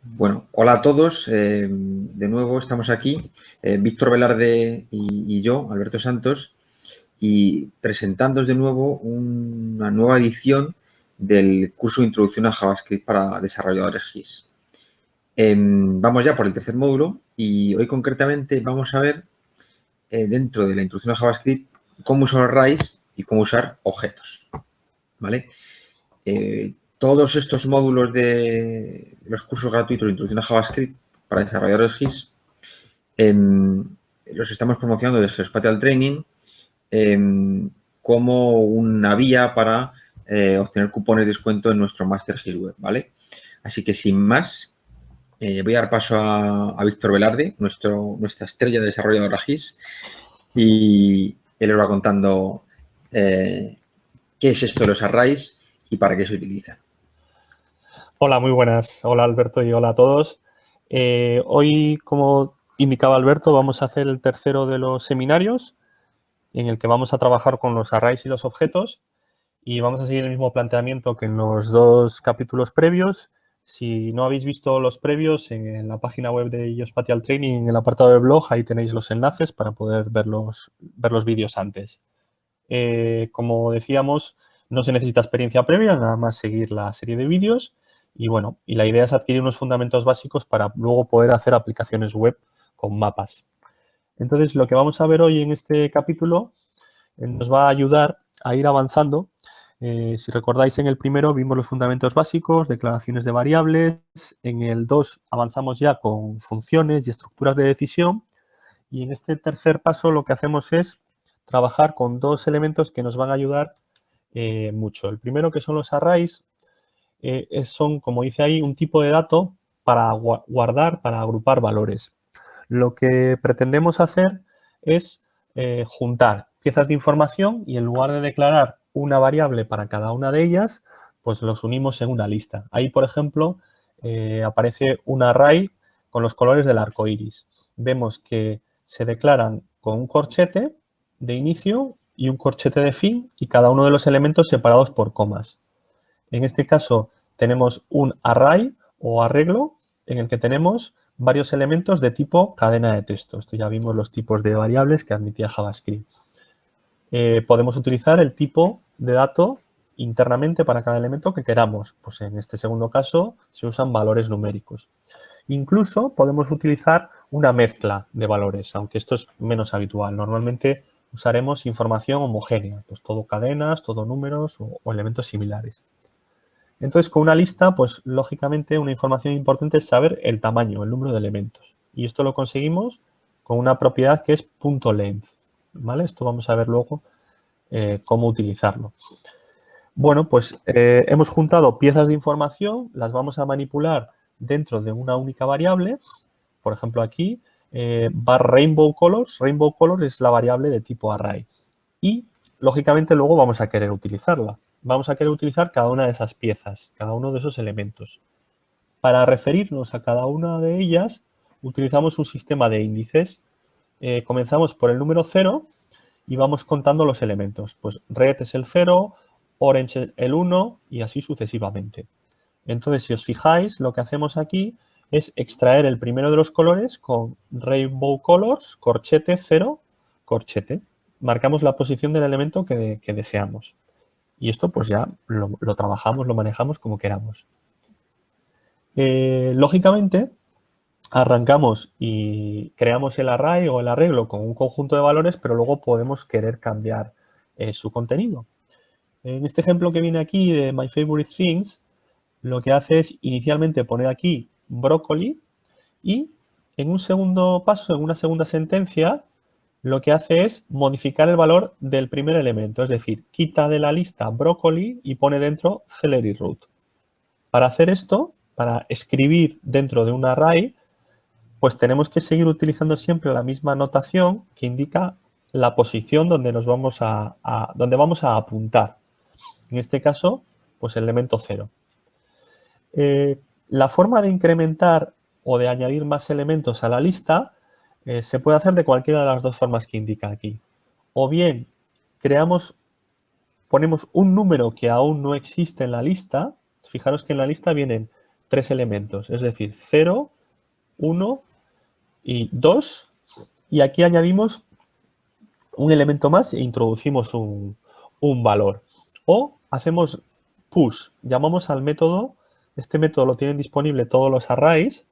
Bueno, hola a todos. De nuevo estamos aquí, Víctor Velarde y yo, Alberto Santos, y presentándoos de nuevo una nueva edición del curso de Introducción a JavaScript para desarrolladores GIS. Vamos ya por el tercer módulo y hoy concretamente vamos a ver dentro de la introducción a JavaScript cómo usar arrays y cómo usar objetos. ¿Vale? Todos estos módulos de los cursos gratuitos de introducción a JavaScript para desarrolladores GIS los estamos promocionando desde Geospatial Training como una vía para obtener cupones de descuento en nuestro Master GIS Web, ¿vale? Así que sin más, voy a dar paso a Víctor Velarde, nuestra estrella de desarrolladora GIS, y él os va contando qué es esto de los arrays y para qué se utiliza. Hola, muy buenas. Hola Alberto y hola a todos. Hoy, como indicaba Alberto, vamos a hacer el tercero de los seminarios en el que vamos a trabajar con los arrays y los objetos y vamos a seguir el mismo planteamiento que en los dos capítulos previos. Si no habéis visto los previos, en la página web de Geospatial Training, en el apartado de blog, ahí tenéis los enlaces para poder ver los vídeos antes. Como decíamos, no se necesita experiencia previa, nada más seguir la serie de vídeos. Y bueno, y la idea es adquirir unos fundamentos básicos para luego poder hacer aplicaciones web con mapas. Entonces, lo que vamos a ver hoy en este capítulo nos va a ayudar a ir avanzando. Si recordáis, en el primero vimos los fundamentos básicos, declaraciones de variables. En el 2 avanzamos ya con funciones y estructuras de decisión. Y en este tercer paso lo que hacemos es trabajar con dos elementos que nos van a ayudar mucho. El primero, que son los arrays, son, como dice ahí, un tipo de dato para guardar, para agrupar valores. Lo que pretendemos hacer es juntar piezas de información y en lugar de declarar una variable para cada una de ellas, pues los unimos en una lista. Ahí, por ejemplo, aparece un array con los colores del arco iris. Vemos que se declaran con un corchete de inicio y un corchete de fin y cada uno de los elementos separados por comas. En este caso tenemos un array o arreglo en el que tenemos varios elementos de tipo cadena de texto. Esto ya vimos los tipos de variables que admitía JavaScript. Podemos utilizar el tipo de dato internamente para cada elemento que queramos. Pues en este segundo caso se usan valores numéricos. Incluso podemos utilizar una mezcla de valores, aunque esto es menos habitual. Normalmente usaremos información homogénea, pues todo cadenas, todo números o elementos similares. Entonces, con una lista, pues lógicamente una información importante es saber el tamaño, el número de elementos. Y esto lo conseguimos con una propiedad que es .length, ¿vale? Esto vamos a ver luego cómo utilizarlo. Bueno, pues hemos juntado piezas de información, las vamos a manipular dentro de una única variable. Por ejemplo, aquí, var rainbow colors. Rainbow colors es la variable de tipo array. Y, lógicamente, luego vamos a querer utilizarla. Vamos a querer utilizar cada una de esas piezas, cada uno de esos elementos. Para referirnos a cada una de ellas, utilizamos un sistema de índices. Comenzamos por el número 0 y vamos contando los elementos. Pues red es el 0, orange el 1 y así sucesivamente. Entonces, si os fijáis, lo que hacemos aquí es extraer el primero de los colores con rainbow colors, corchete 0, corchete. Marcamos la posición del elemento que deseamos. Y esto pues ya lo trabajamos, lo manejamos como queramos. Lógicamente, arrancamos y creamos el array o el arreglo con un conjunto de valores, pero luego podemos querer cambiar su contenido. En este ejemplo que viene aquí de My Favorite Things, lo que hace es inicialmente poner aquí brócoli y en un segundo paso, en una segunda sentencia, lo que hace es modificar el valor del primer elemento, es decir, quita de la lista brócoli y pone dentro celery root. Para hacer esto, para escribir dentro de un array, pues tenemos que seguir utilizando siempre la misma notación que indica la posición donde vamos a apuntar. En este caso, pues el elemento 0. La forma de incrementar o de añadir más elementos a la lista se puede hacer de cualquiera de las dos formas que indica aquí. O bien ponemos un número que aún no existe en la lista. Fijaros que en la lista vienen 3 elementos, es decir, 0, 1 y 2. Y aquí añadimos un elemento más e introducimos un valor. O hacemos push, llamamos al método, este método lo tienen disponible todos los arrays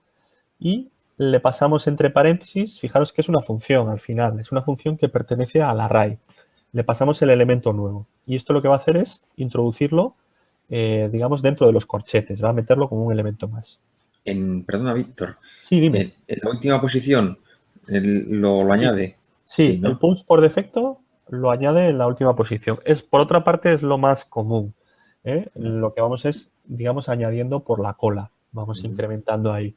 y le pasamos entre paréntesis, fijaros que es una función al final, es una función que pertenece al array. Le pasamos el elemento nuevo y esto lo que va a hacer es introducirlo, digamos, dentro de los corchetes, va a meterlo como un elemento más. Perdona, Víctor. Sí, dime. En la última posición lo añade. Sí, ¿no? el push por defecto lo añade en la última posición. Por otra parte, es lo más común. Lo que vamos es, digamos, añadiendo por la cola. Vamos incrementando ahí.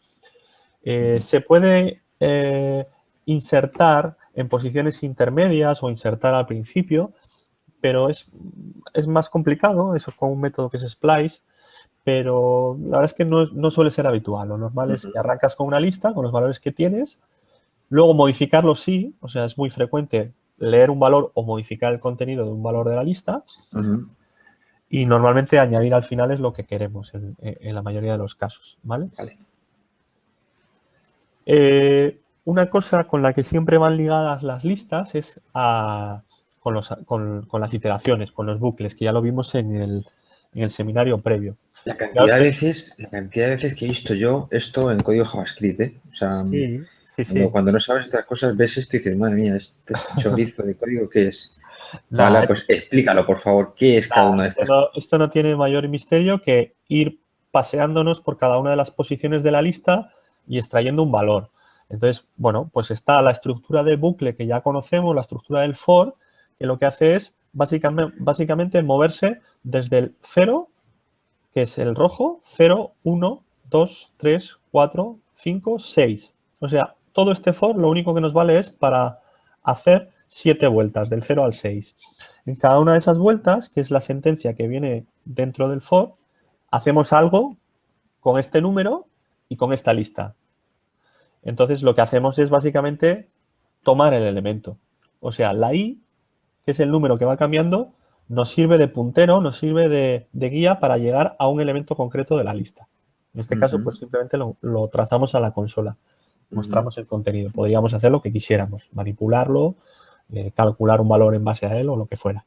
Se puede insertar en posiciones intermedias o insertar al principio, pero es más complicado, eso con un método que es splice, pero la verdad es que no suele ser habitual. Lo normal es que arrancas con una lista, con los valores que tienes, luego modificarlo sí, o sea, es muy frecuente leer un valor o modificar el contenido de un valor de la lista, y normalmente añadir al final es lo que queremos en la mayoría de los casos, ¿vale? Vale. Una cosa con la que siempre van ligadas las listas es con las iteraciones, con los bucles, que ya lo vimos en el seminario previo. La cantidad de veces que he visto yo esto en código JavaScript, ¿eh? O sea, sí. Cuando no sabes estas cosas, ves esto y dices, madre mía, este chorizo de código, ¿qué es? Nah, Vale, pues explícalo, por favor, ¿qué es cada una de estas cosas? Esto no tiene mayor misterio que ir paseándonos por cada una de las posiciones de la lista y extrayendo un valor. Entonces, bueno, pues está la estructura del bucle que ya conocemos, la estructura del for, que lo que hace es básicamente moverse desde el 0, que es el rojo, 0, 1, 2, 3, 4, 5, 6. O sea, todo este for lo único que nos vale es para hacer 7 vueltas, del 0 al 6. En cada una de esas vueltas, que es la sentencia que viene dentro del for, hacemos algo con este número y con esta lista. Entonces, lo que hacemos es básicamente tomar el elemento. O sea, la i, que es el número que va cambiando, nos sirve de puntero, nos sirve de guía para llegar a un elemento concreto de la lista. En este caso, pues simplemente lo trazamos a la consola. Mostramos el contenido. Podríamos hacer lo que quisiéramos, manipularlo, calcular un valor en base a él o lo que fuera.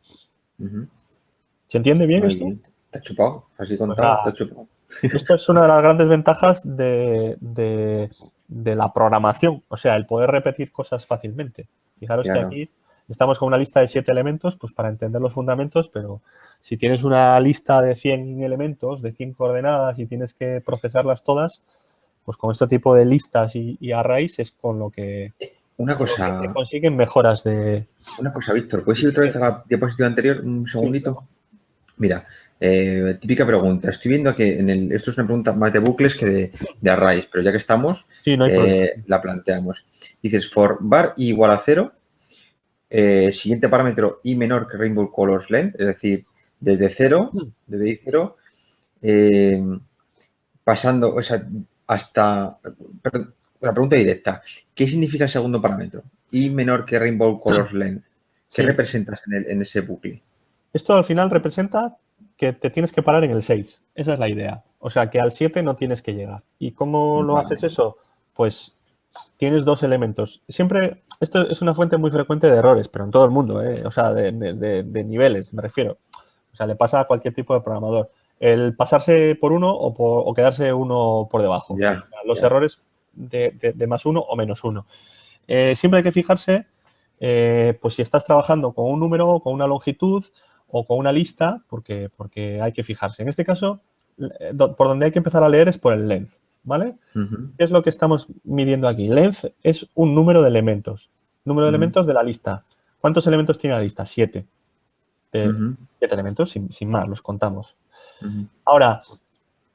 ¿Se entiende bien esto? Bien. Te ha chupado, así contado, te ha chupado. Esto es una de las grandes ventajas de la programación, o sea, el poder repetir cosas fácilmente. Fijaros que aquí estamos con una lista de 7 elementos, pues para entender los fundamentos, pero si tienes una lista de 100 elementos, de 100 coordenadas y tienes que procesarlas todas, pues con este tipo de listas y arrays es con lo que se consiguen mejoras de... Una cosa, Víctor, ¿puedes ir otra vez a la diapositiva anterior? Un segundito. Mira, típica pregunta. Estoy viendo que esto es una pregunta más de bucles que de arrays, pero ya que estamos, no hay la planteamos. Dices, for var igual a 0, siguiente parámetro i menor que rainbow colors length, es decir, desde 0, desde i0, pasando, o sea, hasta... Perdón, la pregunta directa. ¿Qué significa el segundo parámetro? I menor que rainbow colors length. ¿Qué representas en ese bucle? Esto al final representa que te tienes que parar en el 6. Esa es la idea. O sea, que al 7 no tienes que llegar. ¿Y cómo lo haces eso? Pues tienes 2 elementos. Siempre, esto es una fuente muy frecuente de errores, pero en todo el mundo, o sea, de niveles, me refiero. O sea, le pasa a cualquier tipo de programador. El pasarse por uno o quedarse uno por debajo. Los errores de más 1 o menos 1. Siempre hay que fijarse, pues si estás trabajando con un número, con una longitud o con una lista, porque hay que fijarse. En este caso, por donde hay que empezar a leer es por el length, ¿vale? ¿Qué es lo que estamos midiendo aquí? Length es un número de elementos. Número de elementos de la lista. ¿Cuántos elementos tiene la lista? 7. 7 elementos, sin más, los contamos. Ahora,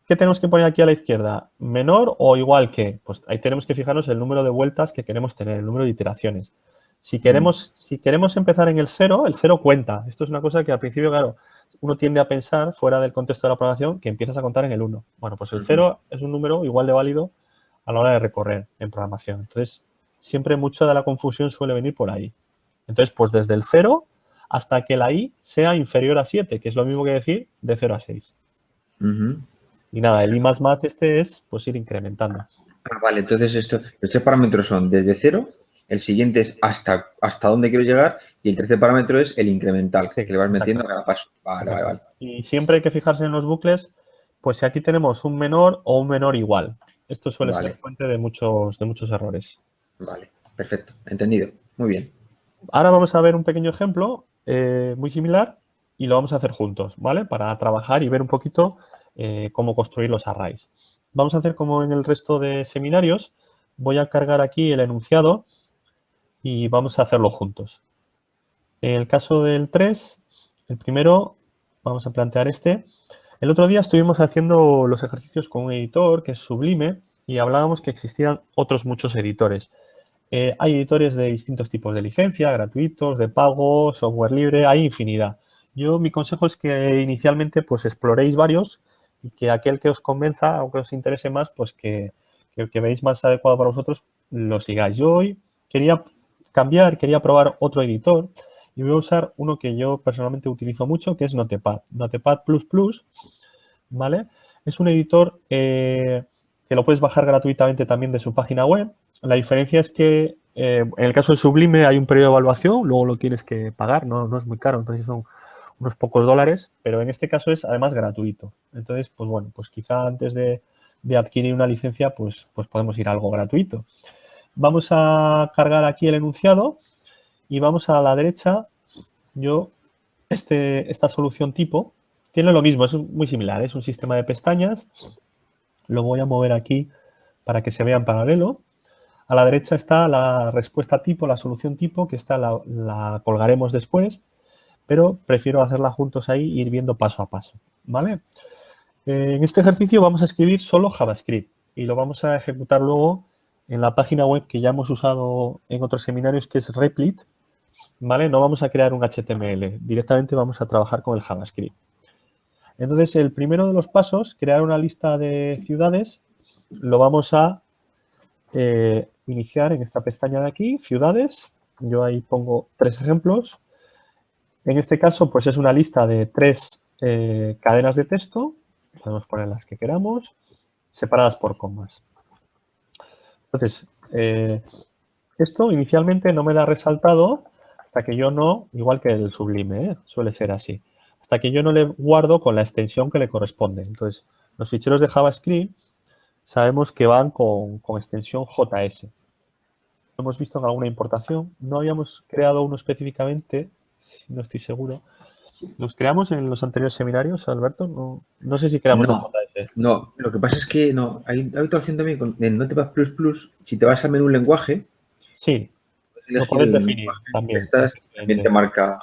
¿qué tenemos que poner aquí a la izquierda? ¿Menor o igual que? Pues ahí tenemos que fijarnos el número de vueltas que queremos tener, el número de iteraciones. Si queremos empezar en el 0, el 0 cuenta. Esto es una cosa que al principio, claro, uno tiende a pensar fuera del contexto de la programación que empiezas a contar en el 1. Bueno, pues el 0 es un número igual de válido a la hora de recorrer en programación. Entonces, siempre mucha de la confusión suele venir por ahí. Entonces, pues desde el 0 hasta que la i sea inferior a 7, que es lo mismo que decir de 0 a 6. Y nada, el I++ este es pues ir incrementando. Vale, entonces los 3 parámetros son desde 0, el siguiente es hasta dónde quiero llegar y el tercer parámetro es el incremental, Sí, que le vas exacto. metiendo a cada paso. Vale, vale, Correcto. vale. Y siempre hay que fijarse en los bucles, pues si aquí tenemos un menor o un menor igual. Esto suele ser Vale, fuente de muchos errores. vale, perfecto, entendido. Muy bien. Ahora vamos a ver un pequeño ejemplo muy similar y lo vamos a hacer juntos, ¿vale? Para trabajar y ver un poquito cómo construir los arrays. Vamos a hacer como en el resto de seminarios. Voy a cargar aquí el enunciado y vamos a hacerlo juntos. En el caso del 3, el primero, vamos a plantear este. El otro día estuvimos haciendo los ejercicios con un editor que es Sublime y hablábamos que existían otros muchos editores. Hay editores de distintos tipos de licencia, gratuitos, de pago, software libre, hay infinidad. Mi consejo es que inicialmente pues exploréis varios y que aquel que os convenza o que os interese más, pues que veáis más adecuado para vosotros, lo sigáis. Yo hoy quería cambiar, quería probar otro editor y voy a usar uno que yo personalmente utilizo mucho, que es Notepad. Notepad++, ¿vale? Es un editor que lo puedes bajar gratuitamente también de su página web. La diferencia es que en el caso de Sublime hay un periodo de evaluación, luego lo tienes que pagar, no es muy caro, entonces son unos pocos dólares, pero en este caso es además gratuito. Entonces, pues bueno, pues quizá antes de adquirir una licencia, pues podemos ir a algo gratuito. Vamos a cargar aquí el enunciado y vamos a la derecha. Esta solución tipo tiene lo mismo, es muy similar, es un sistema de pestañas. Lo voy a mover aquí para que se vea en paralelo. A la derecha está la respuesta tipo, la solución tipo, que esta la colgaremos después, pero prefiero hacerla juntos ahí e ir viendo paso a paso, ¿vale? En este ejercicio vamos a escribir solo JavaScript y lo vamos a ejecutar luego en la página web que ya hemos usado en otros seminarios, que es Replit, ¿vale? No vamos a crear un HTML, directamente vamos a trabajar con el JavaScript. Entonces, el primero de los pasos, crear una lista de ciudades, lo vamos a iniciar en esta pestaña de aquí, ciudades. Yo ahí pongo 3 ejemplos. En este caso, pues es una lista de 3 cadenas de texto. Podemos poner las que queramos, separadas por comas. Entonces, esto inicialmente no me da resultado hasta que yo no, igual que el Sublime, suele ser así, hasta que yo no le guardo con la extensión que le corresponde. Entonces, los ficheros de JavaScript sabemos que van con extensión JS. Lo hemos visto en alguna importación. No habíamos creado uno específicamente, no estoy seguro. ¿Los creamos en los anteriores seminarios, Alberto? No sé si creamos el No, JS. no, lo que pasa es que no, hay otra opción también en Notepad++, si te vas al menú lenguaje, Sí, puedes lo elegir puedes el definir lenguaje que también. estás, también te Efectivamente. marca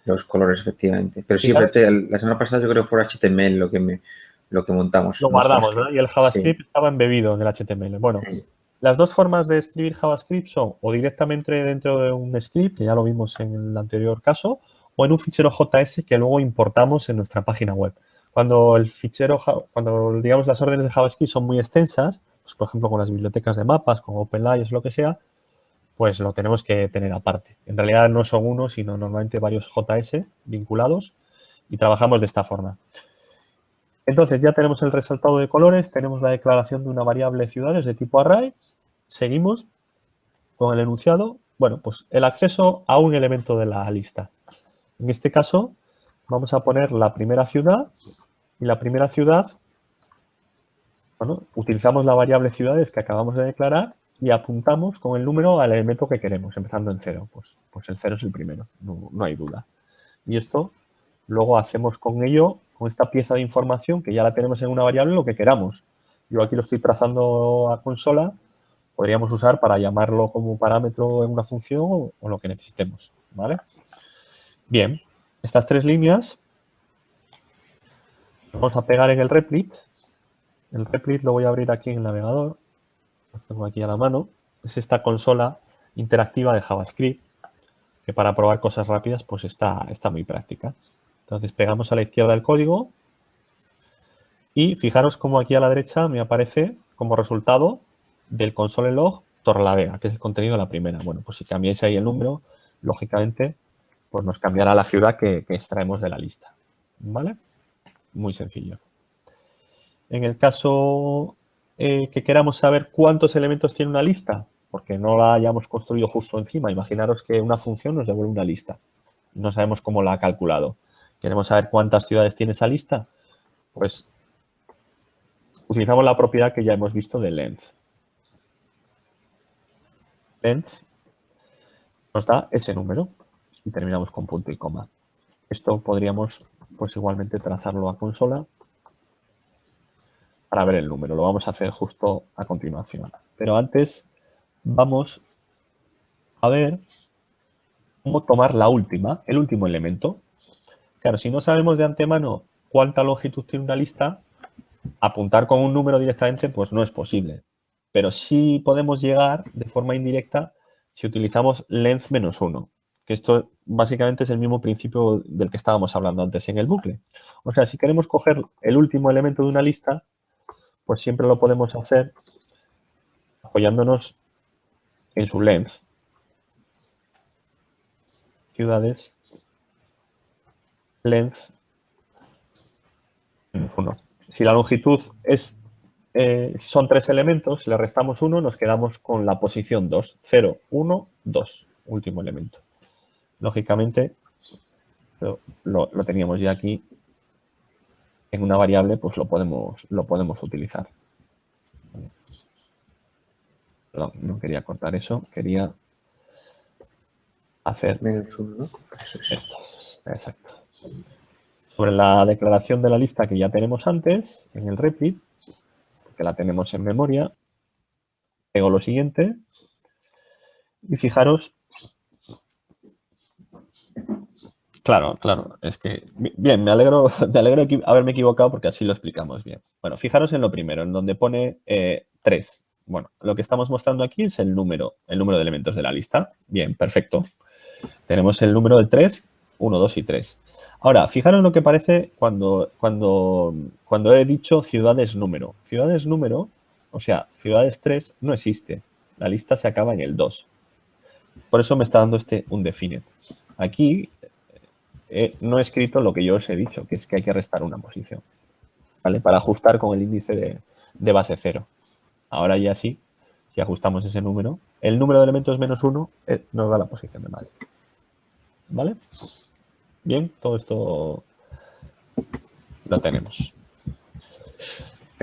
los colores, efectivamente. Pero siempre Fijaros, la semana pasada yo creo que fue HTML lo que montamos, lo no guardamos, JavaScript. ¿no? Y el Sí, JavaScript estaba embebido en el HTML. Bueno, las dos formas de escribir JavaScript son o directamente dentro de un script, que ya lo vimos en el anterior caso, o en un fichero JS que luego importamos en nuestra página web. Cuando digamos las órdenes de JavaScript son muy extensas, pues por ejemplo con las bibliotecas de mapas, con OpenLayers, lo que sea, pues lo tenemos que tener aparte. En realidad no son uno, sino normalmente varios JS vinculados y trabajamos de esta forma. Entonces ya tenemos el resultado de colores, tenemos la declaración de una variable ciudades de tipo array, seguimos con el enunciado, bueno, pues el acceso a un elemento de la lista. En este caso vamos a poner la primera ciudad y la primera ciudad, bueno, utilizamos la variable ciudades que acabamos de declarar y apuntamos con el número al elemento que queremos, empezando en 0. Pues el 0 es el primero, no hay duda. Y esto luego hacemos con ello, con esta pieza de información que ya la tenemos en una variable, lo que queramos. Yo aquí lo estoy trazando a consola, podríamos usar para llamarlo como parámetro en una función o lo que necesitemos, ¿vale? Bien, estas 3 líneas vamos a pegar en el Replit. El Replit lo voy a abrir aquí en el navegador, lo tengo aquí a la mano. Es esta consola interactiva de JavaScript que para probar cosas rápidas pues está muy práctica. Entonces pegamos a la izquierda el código y fijaros cómo aquí a la derecha me aparece como resultado del console log Torrelavega, que es el contenido de la primera. Bueno, pues si cambiáis ahí el número, lógicamente pues nos cambiará la ciudad que extraemos de la lista. ¿Vale? Muy sencillo. En el caso que queramos saber cuántos elementos tiene una lista, porque no la hayamos construido justo encima, imaginaros que una función nos devuelve una lista. No sabemos cómo la ha calculado. Queremos saber cuántas ciudades tiene esa lista, pues utilizamos la propiedad que ya hemos visto de length. Length nos da ese número y terminamos con punto y coma. Esto podríamos, pues igualmente, trazarlo a consola para ver el número. Lo vamos a hacer justo a continuación. Pero antes vamos a ver cómo tomar el último elemento. Claro, si no sabemos de antemano cuánta longitud tiene una lista, apuntar con un número directamente pues no es posible. Pero sí podemos llegar de forma indirecta si utilizamos length menos 1, que esto básicamente es el mismo principio del que estábamos hablando antes en el bucle. O sea, si queremos coger el último elemento de una lista, pues siempre lo podemos hacer apoyándonos en su length. Ciudades, length menos 1. Si la longitud son 3 elementos, le restamos 1, nos quedamos con la posición 2. 0, 1, 2, último elemento. Lógicamente, lo teníamos ya aquí en una variable, pues lo podemos utilizar. Perdón, no quería cortar eso, quería hacer Menos 1, ¿no? Eso es. estos. Exacto. Sobre la declaración de la lista que ya tenemos antes, en el repeat, que la tenemos en memoria, pego lo siguiente y fijaros. Claro, es que, bien, me alegro de haberme equivocado porque así lo explicamos bien. Bueno, fijaros en lo primero, en donde pone 3. Bueno, lo que estamos mostrando aquí es el número de elementos de la lista. Bien, perfecto. Tenemos el número de 3, 1, 2 y 3. Ahora, fijaros lo que parece cuando he dicho ciudades número. Ciudades número, o sea, ciudades 3 no existe. La lista se acaba en el 2. Por eso me está dando undefined. Aquí no he escrito lo que yo os he dicho, que es que hay que restar una posición, ¿vale? Para ajustar con el índice de base 0. Ahora ya sí, si ajustamos ese número, el número de elementos menos 1 nos da la posición de mal. ¿Vale? Bien, todo esto lo tenemos.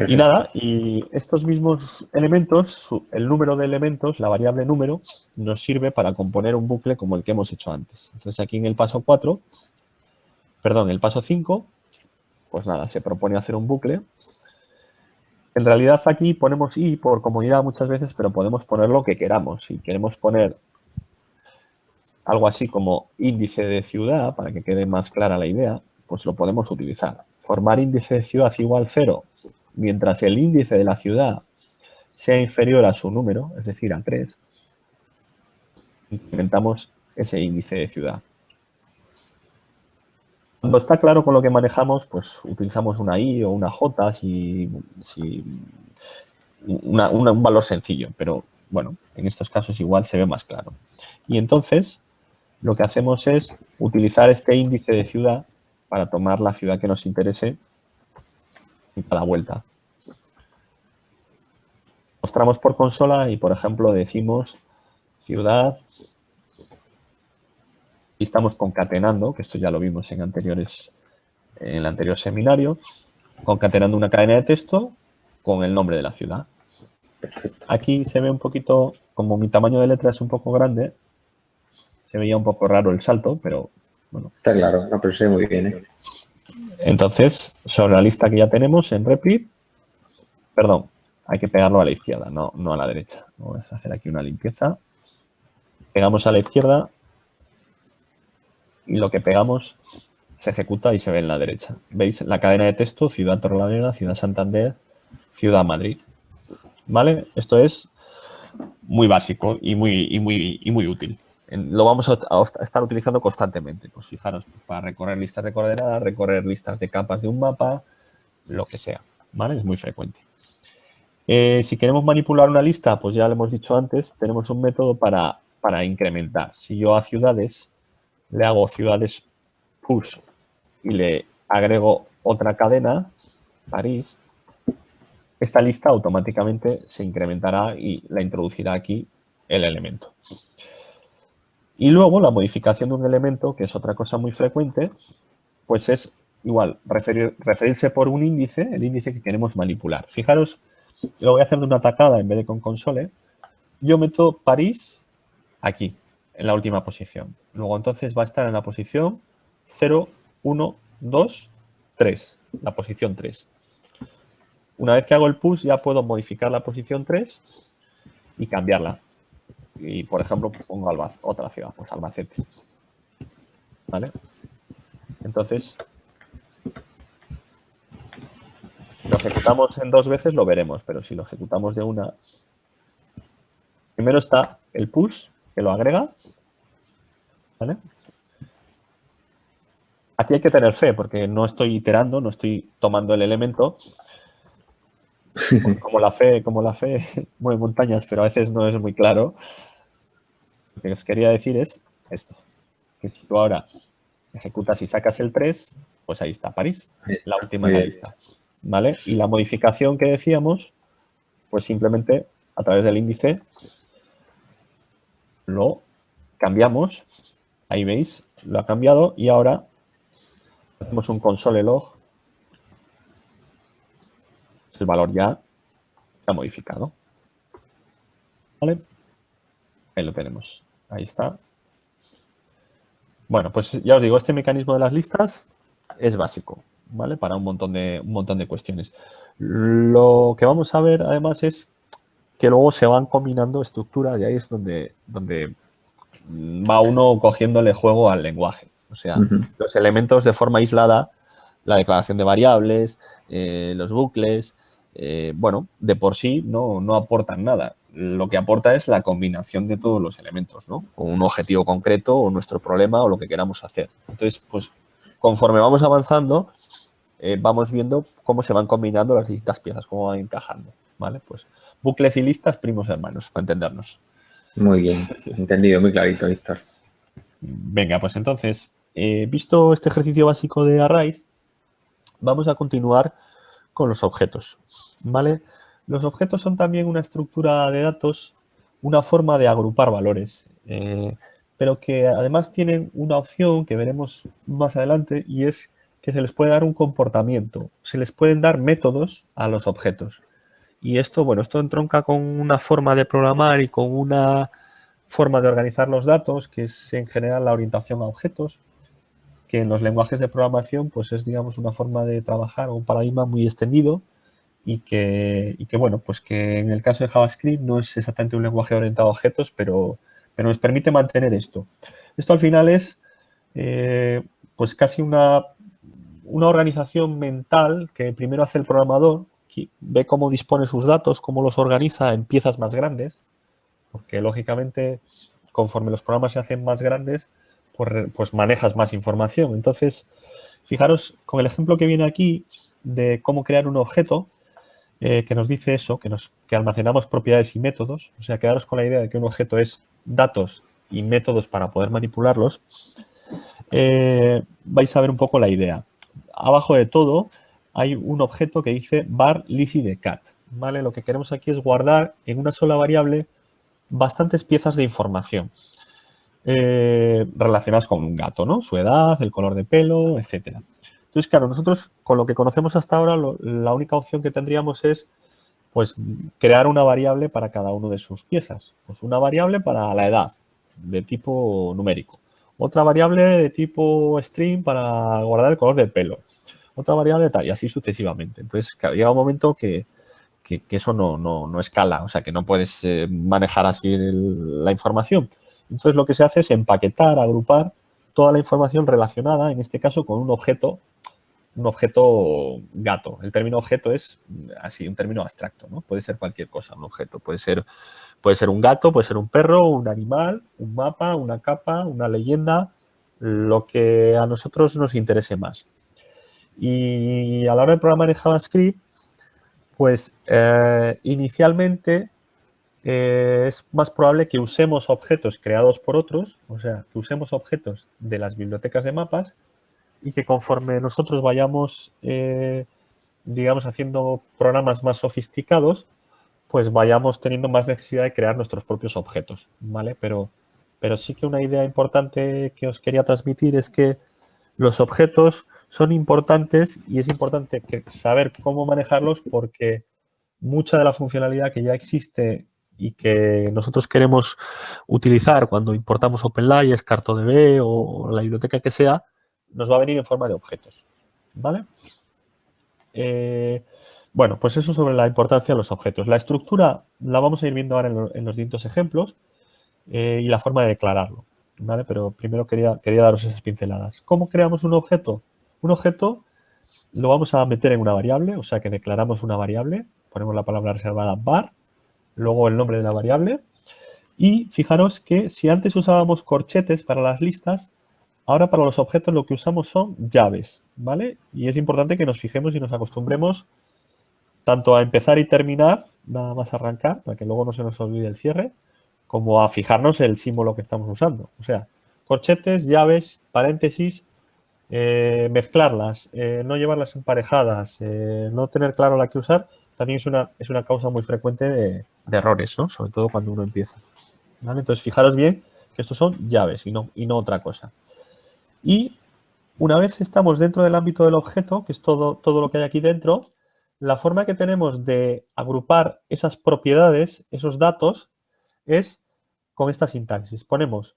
Y nada, y estos mismos elementos, el número de elementos, la variable número, nos sirve para componer un bucle como el que hemos hecho antes. Entonces aquí en el paso 5, pues nada, se propone hacer un bucle. En realidad aquí ponemos i por comodidad muchas veces, pero podemos poner lo que queramos. Si queremos poner algo así como índice de ciudad, para que quede más clara la idea, pues lo podemos utilizar. Formar índice de ciudad igual 0, mientras el índice de la ciudad sea inferior a su número, es decir, a 3, incrementamos ese índice de ciudad. Cuando está claro con lo que manejamos, pues utilizamos una i o una j, un valor sencillo, pero bueno, en estos casos igual se ve más claro. Y entonces lo que hacemos es utilizar este índice de ciudad para tomar la ciudad que nos interese en cada vuelta. Mostramos por consola y, por ejemplo, decimos ciudad y estamos concatenando, que esto ya lo vimos en el anterior seminario, concatenando una cadena de texto con el nombre de la ciudad. Aquí se ve un poquito, como mi tamaño de letra es un poco grande, se veía un poco raro el salto, pero bueno. Está claro, no, pero se ve muy bien, ¿eh? Entonces, sobre la lista que ya tenemos en repeat, perdón, hay que pegarlo a la izquierda, no a la derecha. Vamos a hacer aquí una limpieza. Pegamos a la izquierda y lo que pegamos se ejecuta y se ve en la derecha. ¿Veis? La cadena de texto, Ciudad Torrelavega, Ciudad Santander, Ciudad Madrid. ¿Vale? Esto es muy básico y muy útil. Lo vamos a estar utilizando constantemente. Pues fijaros, para recorrer listas de coordenadas, recorrer listas de capas de un mapa, lo que sea. ¿Vale? Es muy frecuente. Si queremos manipular una lista, pues ya lo hemos dicho antes, tenemos un método para incrementar. Si yo a ciudades le hago ciudades push y le agrego otra cadena, París, esta lista automáticamente se incrementará y la introducirá aquí el elemento. Y luego la modificación de un elemento, que es otra cosa muy frecuente, pues es igual referirse por un índice, el índice que queremos manipular. Fijaros, lo voy a hacer de una tacada en vez de con console. Yo meto París aquí, en la última posición. Luego entonces va a estar en la posición 0, 1, 2, 3, la posición 3. Una vez que hago el push ya puedo modificar la posición 3 y cambiarla. Y, por ejemplo, pongo otra ciudad, pues Albacete. ¿Vale? Entonces, si lo ejecutamos en 2 veces lo veremos, pero si lo ejecutamos de una... Primero está el push, que lo agrega. ¿Vale? Aquí hay que tener fe, porque no estoy iterando, no estoy tomando el elemento. Como la fe mueve montañas, pero a veces no es muy claro. Lo que os quería decir es esto, que si tú ahora ejecutas y sacas el 3, pues ahí está París, la última en la lista. ¿Vale? Y la modificación que decíamos, pues simplemente a través del índice lo cambiamos. Ahí veis, lo ha cambiado y ahora hacemos un console log. El valor ya se ha modificado. ¿Vale? Ahí lo tenemos. Ahí está. Bueno, pues ya os digo, este mecanismo de las listas es básico, ¿vale? Para un montón de cuestiones. Lo que vamos a ver, además, es que luego se van combinando estructuras y ahí es donde va uno cogiéndole juego al lenguaje. O sea, los elementos de forma aislada, la declaración de variables, los bucles, bueno, de por sí no aportan nada. Lo que aporta es la combinación de todos los elementos, ¿no? Con un objetivo concreto o nuestro problema o lo que queramos hacer. Entonces, pues, conforme vamos avanzando, vamos viendo cómo se van combinando las distintas piezas, cómo van encajando, ¿vale? Pues bucles y listas, primos hermanos, para entendernos. Muy bien, entendido, muy clarito, Víctor. Venga, pues entonces, visto este ejercicio básico de arrays, vamos a continuar con los objetos, ¿vale? Los objetos son también una estructura de datos, una forma de agrupar valores, pero que además tienen una opción que veremos más adelante y es que se les puede dar un comportamiento, se les pueden dar métodos a los objetos. Y esto, bueno, esto entronca con una forma de programar y con una forma de organizar los datos, que es en general la orientación a objetos, que en los lenguajes de programación pues es, digamos, una forma de trabajar o un paradigma muy extendido y que, bueno, pues que en el caso de JavaScript no es exactamente un lenguaje orientado a objetos, pero nos permite mantener esto. Esto al final es pues casi una organización mental que primero hace el programador, que ve cómo dispone sus datos, cómo los organiza en piezas más grandes, porque lógicamente conforme los programas se hacen más grandes, pues manejas más información. Entonces, fijaros con el ejemplo que viene aquí de cómo crear un objeto, que nos dice eso, que almacenamos propiedades y métodos. O sea, quedaros con la idea de que un objeto es datos y métodos para poder manipularlos. Vais a ver un poco la idea. Abajo de todo hay un objeto que dice var lisi de cat. ¿Vale? Lo que queremos aquí es guardar en una sola variable bastantes piezas de información relacionadas con un gato, ¿no? Su edad, el color de pelo, etcétera. Entonces, claro, nosotros con lo que conocemos hasta ahora, la única opción que tendríamos es pues crear una variable para cada una de sus piezas. Pues una variable para la edad, de tipo numérico. Otra variable de tipo string para guardar el color del pelo. Otra variable tal, y así sucesivamente. Entonces, claro, llega un momento que eso no escala, o sea, que no puedes manejar así la información. Entonces, lo que se hace es empaquetar, agrupar toda la información relacionada, en este caso, con un objeto gato. El término objeto es así, un término abstracto, ¿no? Puede ser cualquier cosa, un objeto. Puede ser un gato, puede ser un perro, un animal, un mapa, una capa, una leyenda, lo que a nosotros nos interese más. Y a la hora de programar en JavaScript, pues inicialmente es más probable que usemos objetos creados por otros, o sea, que usemos objetos de las bibliotecas de mapas y que conforme nosotros vayamos digamos, haciendo programas más sofisticados, pues vayamos teniendo más necesidad de crear nuestros propios objetos, ¿vale? Pero sí que una idea importante que os quería transmitir es que los objetos son importantes y es importante saber cómo manejarlos porque mucha de la funcionalidad que ya existe y que nosotros queremos utilizar cuando importamos OpenLayers, CartoDB o la biblioteca que sea, nos va a venir en forma de objetos, ¿vale? Bueno, pues eso sobre la importancia de los objetos. La estructura la vamos a ir viendo ahora en los distintos ejemplos y la forma de declararlo, ¿vale? Pero primero quería daros esas pinceladas. ¿Cómo creamos un objeto? Un objeto lo vamos a meter en una variable, o sea que declaramos una variable, ponemos la palabra reservada var, luego el nombre de la variable y fijaros que si antes usábamos corchetes para las listas, ahora para los objetos lo que usamos son llaves, ¿vale? Y es importante que nos fijemos y nos acostumbremos tanto a empezar y terminar, nada más arrancar, para que luego no se nos olvide el cierre, como a fijarnos el símbolo que estamos usando. O sea, corchetes, llaves, paréntesis, mezclarlas, no llevarlas emparejadas, no tener claro la que usar, también es una causa muy frecuente de errores, ¿no? Sobre todo cuando uno empieza. ¿Vale? Entonces, fijaros bien que estos son llaves y no otra cosa. Y una vez estamos dentro del ámbito del objeto, que es todo lo que hay aquí dentro, la forma que tenemos de agrupar esas propiedades, esos datos, es con esta sintaxis. Ponemos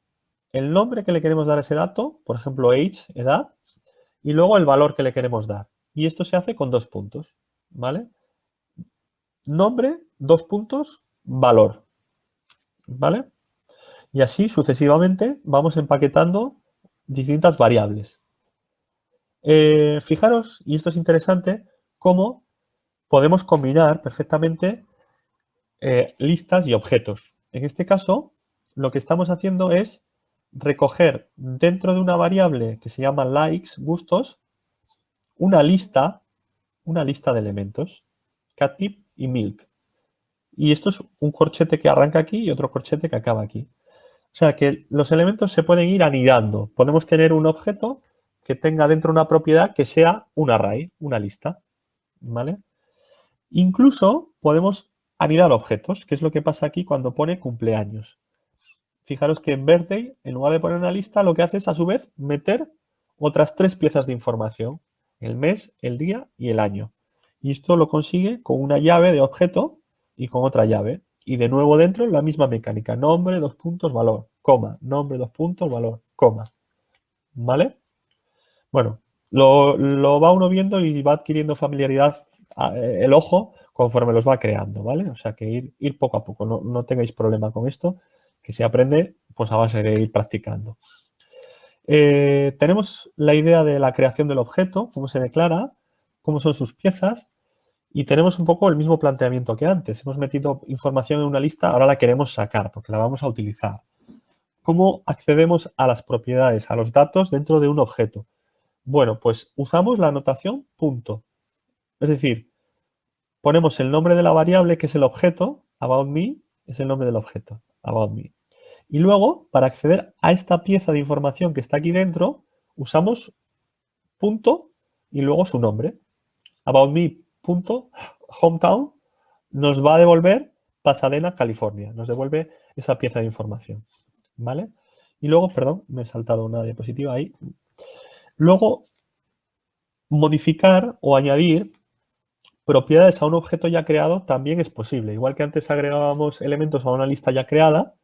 el nombre que le queremos dar a ese dato, por ejemplo, age, edad, y luego el valor que le queremos dar. Y esto se hace con 2 puntos, ¿vale? Nombre, 2 puntos, valor, ¿vale? Y así sucesivamente vamos empaquetando distintas variables. Fijaros, y esto es interesante, cómo podemos combinar perfectamente listas y objetos. En este caso, lo que estamos haciendo es recoger dentro de una variable que se llama likes, gustos, una lista de elementos, catnip y milk. Y esto es un corchete que arranca aquí y otro corchete que acaba aquí. O sea que los elementos se pueden ir anidando. Podemos tener un objeto que tenga dentro una propiedad que sea un array, una lista. ¿Vale? Incluso podemos anidar objetos, que es lo que pasa aquí cuando pone cumpleaños. Fijaros que en birthday, en lugar de poner una lista, lo que hace es a su vez meter otras 3 piezas de información. El mes, el día y el año. Y esto lo consigue con una llave de objeto y con otra llave. Y de nuevo dentro la misma mecánica. Nombre, 2 puntos, valor, coma. Nombre, 2 puntos, valor, coma. ¿Vale? Bueno, lo va uno viendo y va adquiriendo familiaridad el ojo conforme los va creando, ¿vale? O sea que ir poco a poco, no tengáis problema con esto, que se aprende pues a base de ir practicando. Tenemos la idea de la creación del objeto, cómo se declara, cómo son sus piezas y tenemos un poco el mismo planteamiento que antes. Hemos metido información en una lista, ahora la queremos sacar porque la vamos a utilizar. ¿Cómo accedemos a las propiedades, a los datos dentro de un objeto? Bueno, pues usamos la anotación punto. Es decir, ponemos el nombre de la variable que es el objeto, about me, es el nombre del objeto, about me. Y luego, para acceder a esta pieza de información que está aquí dentro, usamos punto y luego su nombre. About me, punto, hometown, nos va a devolver Pasadena, California. Nos devuelve esa pieza de información. ¿Vale? Y luego, perdón, me he saltado una diapositiva ahí. Luego, modificar o añadir propiedades a un objeto ya creado también es posible. Igual que antes agregábamos elementos a una lista ya creada,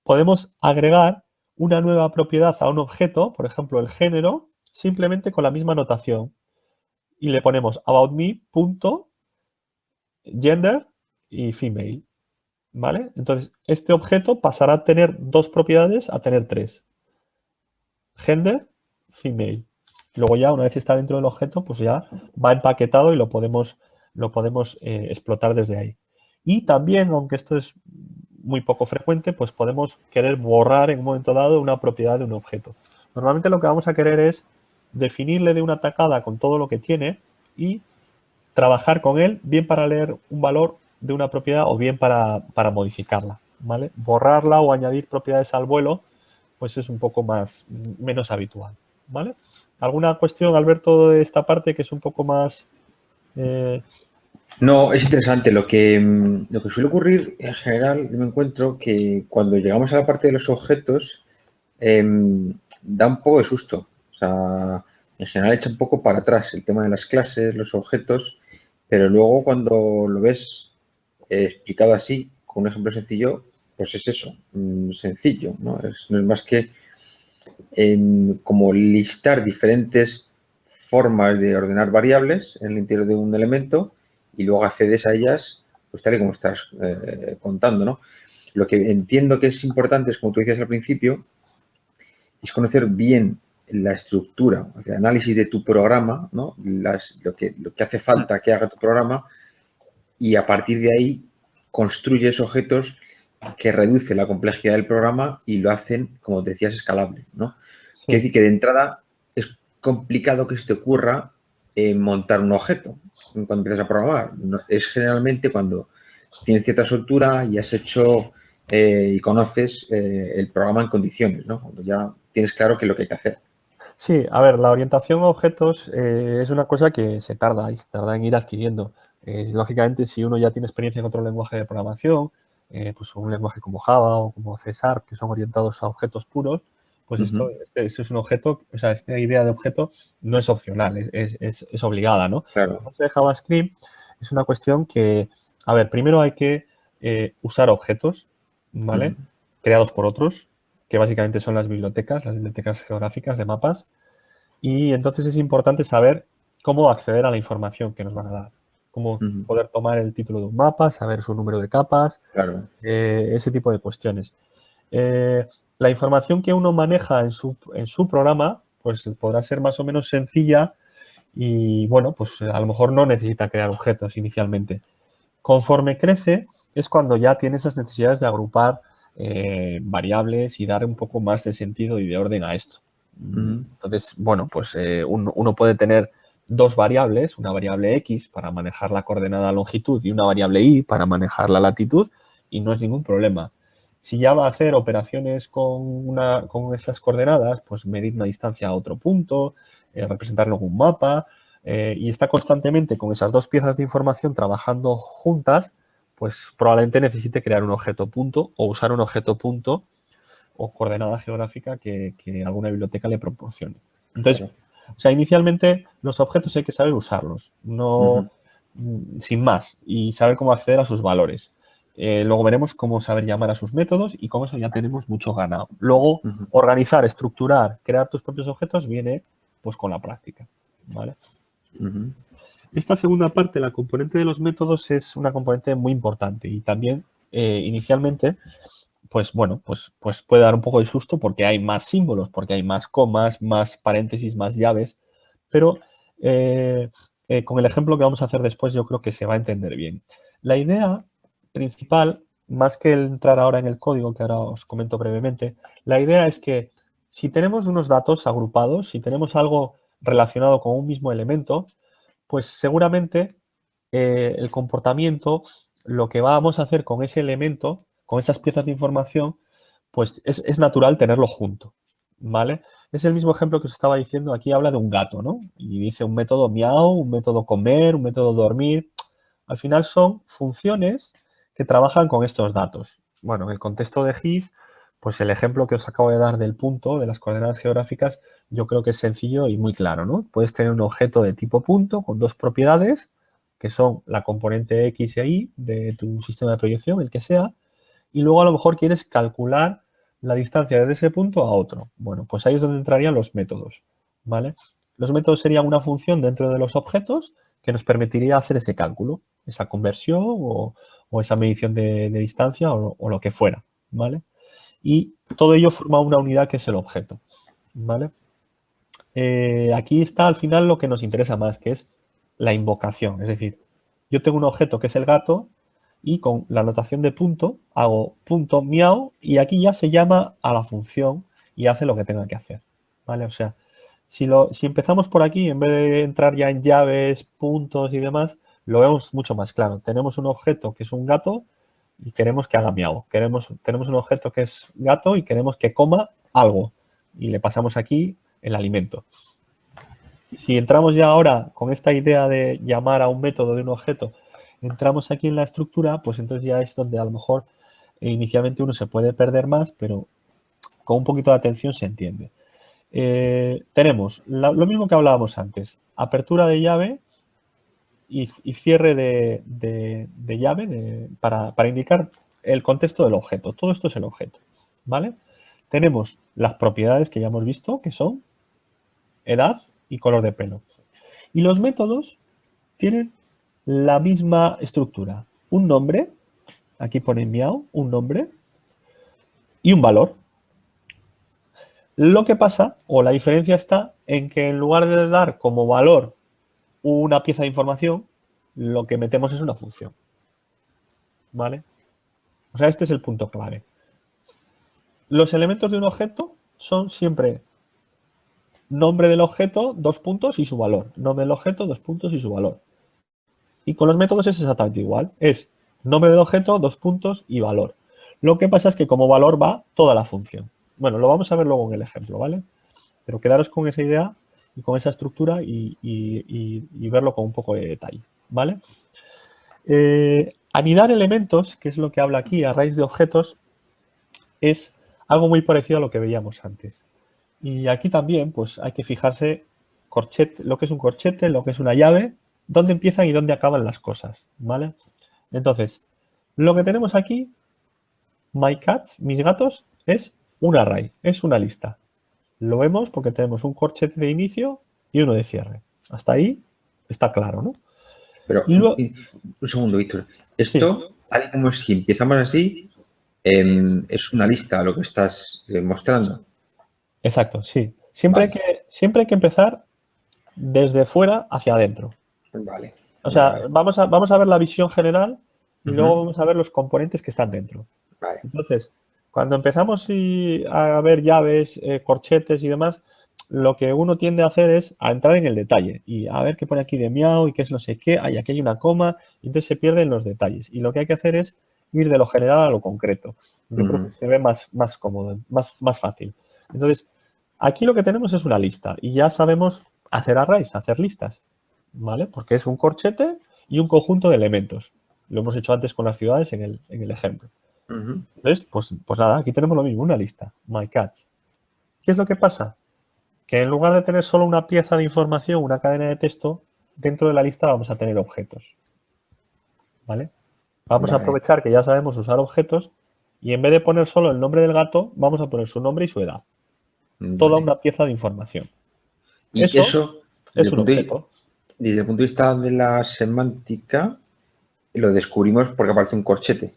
podemos agregar una nueva propiedad a un objeto, por ejemplo, el género, simplemente con la misma notación. Y le ponemos aboutme.gender y female. ¿Vale? Entonces, este objeto pasará a tener 2 propiedades a tener 3. Gender, female. Luego ya, una vez está dentro del objeto, pues ya va empaquetado y lo podemos explotar desde ahí. Y también, aunque esto es muy poco frecuente, pues podemos querer borrar en un momento dado una propiedad de un objeto. Normalmente lo que vamos a querer es definirle de una tacada con todo lo que tiene y trabajar con él, bien para leer un valor de una propiedad o bien para modificarla. ¿Vale? Borrarla o añadir propiedades al vuelo, pues es un poco menos habitual. ¿Vale? ¿Alguna cuestión, Alberto, de esta parte que es un poco más No, es interesante. Lo que suele ocurrir en general, yo me encuentro que cuando llegamos a la parte de los objetos, da un poco de susto. O sea, en general echa un poco para atrás el tema de las clases, los objetos, pero luego cuando lo ves explicado así, con un ejemplo sencillo, pues es eso, sencillo, ¿no? No es más que como listar diferentes formas de ordenar variables en el interior de un elemento y luego accedes a ellas, pues tal y como estás contando, ¿no? Lo que entiendo que es importante es, como tú decías al principio, es conocer bien la estructura, o sea, análisis de tu programa, ¿no? Lo que hace falta que haga tu programa y a partir de ahí construyes objetos que reducen la complejidad del programa y lo hacen, como decías, escalable, ¿no? Quiere Sí. decir que de entrada es complicado que se te ocurra montar un objeto cuando empiezas a programar. Es generalmente cuando tienes cierta soltura y has hecho y conoces el programa en condiciones, ¿no? Cuando ya tienes claro qué es lo que hay que hacer. Sí, a ver, la orientación a objetos es una cosa que se tarda y se tarda en ir adquiriendo. Lógicamente, si uno ya tiene experiencia en otro lenguaje de programación, pues un lenguaje como Java o como C Sharp, que son orientados a objetos puros, pues esto es un objeto, o sea, esta idea de objeto no es opcional, es obligada, ¿no? En el Claro. caso de JavaScript es una cuestión que, a ver, primero hay que usar objetos, ¿vale? Creados por otros, que básicamente son las bibliotecas geográficas de mapas. Y entonces es importante saber cómo acceder a la información que nos van a dar. Cómo poder tomar el título de un mapa, saber su número de capas, Claro. ese tipo de cuestiones. Eh, la información que uno maneja en su programa, pues podrá ser más o menos sencilla y, bueno, pues a lo mejor no necesita crear objetos inicialmente. Conforme crece es cuando ya tiene esas necesidades de agrupar variables y dar un poco más de sentido y de orden a esto. Entonces, bueno, pues uno puede tener dos variables, una variable x para manejar la coordenada longitud y una variable y para manejar la latitud y no es ningún problema. Si ya va a hacer operaciones con esas coordenadas, pues medir una distancia a otro punto, representarlo en un mapa, y está constantemente con esas dos piezas de información trabajando juntas, pues probablemente necesite crear un objeto punto o usar un objeto punto o coordenada geográfica que alguna biblioteca le proporcione. Entonces, Claro. o sea, inicialmente los objetos hay que saber usarlos, no Ujú. sin más, y saber cómo acceder a sus valores. Luego veremos cómo saber llamar a sus métodos y con eso ya tenemos mucho ganado. Luego, Ujú. organizar, estructurar, crear tus propios objetos viene pues con la práctica, ¿vale? Ujú. Esta segunda parte, la componente de los métodos, es una componente muy importante y también inicialmente, pues bueno, pues puede dar un poco de susto porque hay más símbolos, porque hay más comas, más paréntesis, más llaves, pero con el ejemplo que vamos a hacer después yo creo que se va a entender bien. La idea principal, más que el entrar ahora en el código, que ahora os comento brevemente, la idea es que si tenemos unos datos agrupados, si tenemos algo relacionado con un mismo elemento, pues seguramente el comportamiento, lo que vamos a hacer con ese elemento, con esas piezas de información, pues es natural tenerlo junto, ¿vale? Es el mismo ejemplo que os estaba diciendo, aquí habla de un gato, ¿no? Y dice un método miau, un método comer, un método dormir. Al final son funciones que trabajan con estos datos. Bueno, en el contexto de GIS, pues el ejemplo que os acabo de dar del punto, de las coordenadas geográficas, yo creo que es sencillo y muy claro, ¿no? Puedes tener un objeto de tipo punto con dos propiedades, que son la componente X e Y de tu sistema de proyección, el que sea, y luego a lo mejor quieres calcular la distancia desde ese punto a otro. Bueno, pues ahí es donde entrarían los métodos, ¿vale? Los métodos serían una función dentro de los objetos que nos permitiría hacer ese cálculo, esa conversión o esa medición de distancia o lo que fuera, ¿vale? Y todo ello forma una unidad que es el objeto, ¿vale? Aquí está al final lo que nos interesa más, que es la invocación. Es decir, yo tengo un objeto que es el gato y con la notación de punto hago punto miau y aquí ya se llama a la función y hace lo que tenga que hacer. ¿Vale? O sea, si empezamos por aquí, en vez de entrar ya en llaves, puntos y demás, lo vemos mucho más claro. Tenemos un objeto que es un gato y queremos que haga miau. Tenemos un objeto que es gato y queremos que coma algo. Y le pasamos aquí el alimento. Si entramos ya ahora con esta idea de llamar a un método de un objeto, entramos aquí en la estructura, pues entonces ya es donde a lo mejor inicialmente uno se puede perder más, pero con un poquito de atención se entiende. Tenemos lo mismo que hablábamos antes, apertura de llave y cierre de llave para indicar el contexto del objeto. Todo esto es el objeto, ¿vale? Tenemos las propiedades que ya hemos visto, que son edad y color de pelo. Y los métodos tienen la misma estructura. Un nombre, aquí pone miau, un nombre, y un valor. Lo que pasa, o la diferencia está, en que en lugar de dar como valor una pieza de información, lo que metemos es una función. ¿Vale? O sea, este es el punto clave. Los elementos de un objeto son siempre nombre del objeto, dos puntos y su valor. Nombre del objeto, dos puntos y su valor. Y con los métodos es exactamente igual. Es nombre del objeto, dos puntos y valor. Lo que pasa es que como valor va toda la función. Bueno, lo vamos a ver luego en el ejemplo, ¿vale? Pero quedaros con esa idea y con esa estructura y verlo con un poco de detalle, ¿vale? Anidar elementos, que es lo que habla aquí a raíz de objetos, es algo muy parecido a lo que veíamos antes. Y aquí también, pues hay que fijarse corchete, lo que es un corchete, lo que es una llave, dónde empiezan y dónde acaban las cosas, ¿vale? Entonces, lo que tenemos aquí, my cats, mis gatos, es un array, es una lista. Lo vemos porque tenemos un corchete de inicio y uno de cierre. Hasta ahí está claro, ¿no? Pero Y luego, un segundo, Víctor. sí, Esto, tal y como si empezamos así, es una lista lo que estás mostrando. exacto, sí. Siempre hay Vale, que, siempre hay que empezar desde fuera hacia adentro. vale, O vale, sea, vale. vamos a ver la visión general y luego Ujú, vamos a ver los componentes que están dentro. vale. Entonces, cuando empezamos a ver llaves, corchetes y demás, lo que uno tiende a hacer es a entrar en el detalle y a ver qué pone aquí de miau y qué es no sé qué, ay, aquí hay una coma, y entonces se pierden los detalles. Y lo que hay que hacer es ir de lo general a lo concreto. Yo creo que Ujú, se ve más cómodo, más fácil. Entonces, aquí lo que tenemos es una lista y ya sabemos hacer arrays, hacer listas, ¿vale? Porque es un corchete y un conjunto de elementos. Lo hemos hecho antes con las ciudades en el ejemplo. ujú. Entonces, pues nada, aquí tenemos lo mismo, una lista, my cats. ¿Qué es lo que pasa? Que en lugar de tener solo una pieza de información, una cadena de texto, dentro de la lista vamos a tener objetos, ¿vale? Vamos a Vale, aprovechar que ya sabemos usar objetos y en vez de poner solo el nombre del gato, vamos a poner su nombre y su edad. Toda vale. una pieza de información. Y Eso eso, es un objeto. desde el punto de vista de la semántica, lo descubrimos porque aparece un corchete,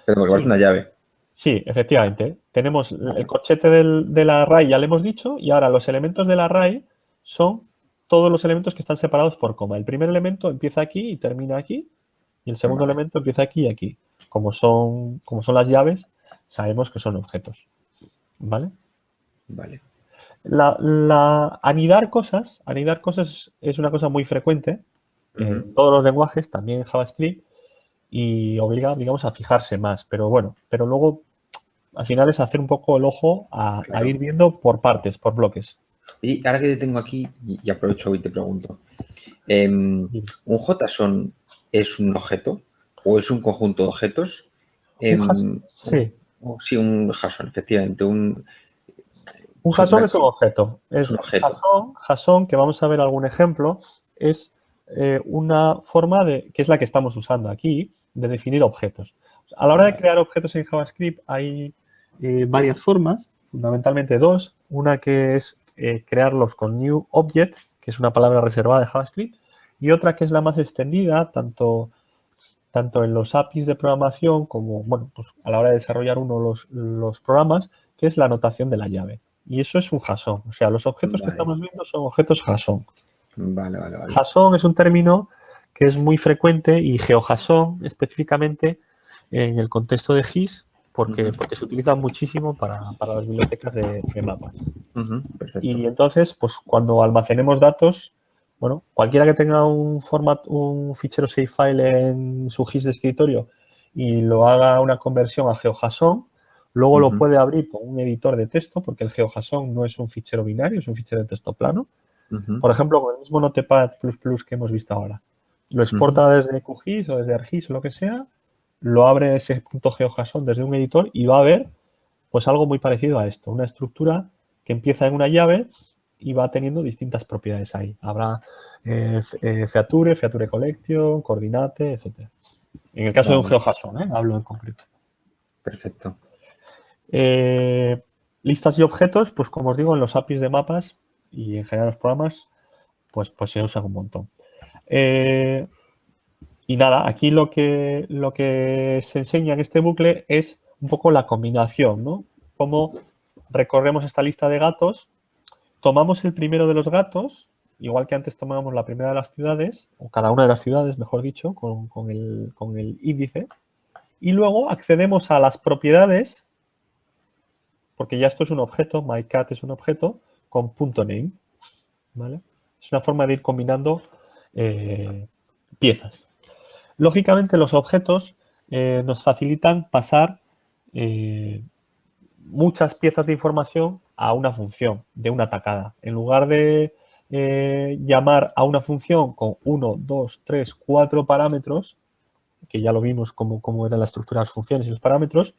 pero porque aparece Sí, una llave. sí, efectivamente. Tenemos el Vale, corchete del array, ya le hemos dicho, y ahora los elementos del array son todos los elementos que están separados por coma. El primer elemento empieza aquí y termina aquí, y el segundo vale, elemento empieza aquí y aquí. Como son las llaves, sabemos que son objetos. ¿Vale? vale. Anidar cosas es una cosa muy frecuente en Ujú. todos los lenguajes, también en JavaScript, y obliga, digamos, a fijarse más. Pero bueno, pero luego al final es hacer un poco el ojo a ir Claro. viendo por partes, por bloques. Y ahora que te tengo aquí, y aprovecho y te pregunto, ¿un JSON es un objeto o es un conjunto de objetos? Sí, Sí, un JSON, efectivamente, un JSON es un objeto. es Es un objeto. JSON, que vamos a ver algún ejemplo, es una forma que es la que estamos usando aquí, de definir objetos. A la hora de Vale, crear objetos en JavaScript hay varias formas, fundamentalmente dos. Una que es crearlos con New Object, que es una palabra reservada de JavaScript, y otra que es la más extendida, tanto en los APIs de programación como bueno, pues a la hora de desarrollar uno los programas, que es la anotación de la llave. Y eso es un JSON. O sea, los objetos que vale, estamos viendo son objetos JSON. vale, vale, vale. JSON es un término que es muy frecuente y GeoJSON específicamente en el contexto de GIS Ujú, porque se utiliza muchísimo para las bibliotecas de mapas. ujú, perfecto. Y entonces, pues cuando almacenemos datos, bueno, cualquiera que tenga un fichero save file en su GIS de escritorio y lo haga una conversión a GeoJSON, luego lo Ujú, puede abrir con un editor de texto, porque el GeoJSON no es un fichero binario, es un fichero de texto plano, Por ejemplo, con el mismo Notepad++ que hemos visto ahora. Lo exporta desde QGIS o desde ArcGIS o lo que sea, lo abre ese .geoJSON desde un editor y va a ver pues algo muy parecido a esto, una estructura que empieza en una llave y va teniendo distintas propiedades ahí. Habrá feature collection, coordinate, etc. En el caso de un GeoJSON, hablo en concreto. Perfecto. Listas y objetos, pues como os digo, en los APIs de mapas y en general los programas, pues se usan un montón. Y nada, aquí lo que se enseña en este bucle es un poco la combinación, ¿no? Cómo recorremos esta lista de gatos, tomamos el primero de los gatos, igual que antes tomábamos la primera de las ciudades, o cada una de las ciudades, mejor dicho, con el índice, y luego accedemos a las propiedades, porque ya esto es un objeto, myCat es un objeto, con .name, ¿vale? Es una forma de ir combinando piezas. Lógicamente, los objetos nos facilitan pasar muchas piezas de información a una función de una tacada. En lugar de llamar a una función con 1, 2, 3, 4 parámetros, que ya lo vimos cómo era la estructura de las funciones y los parámetros,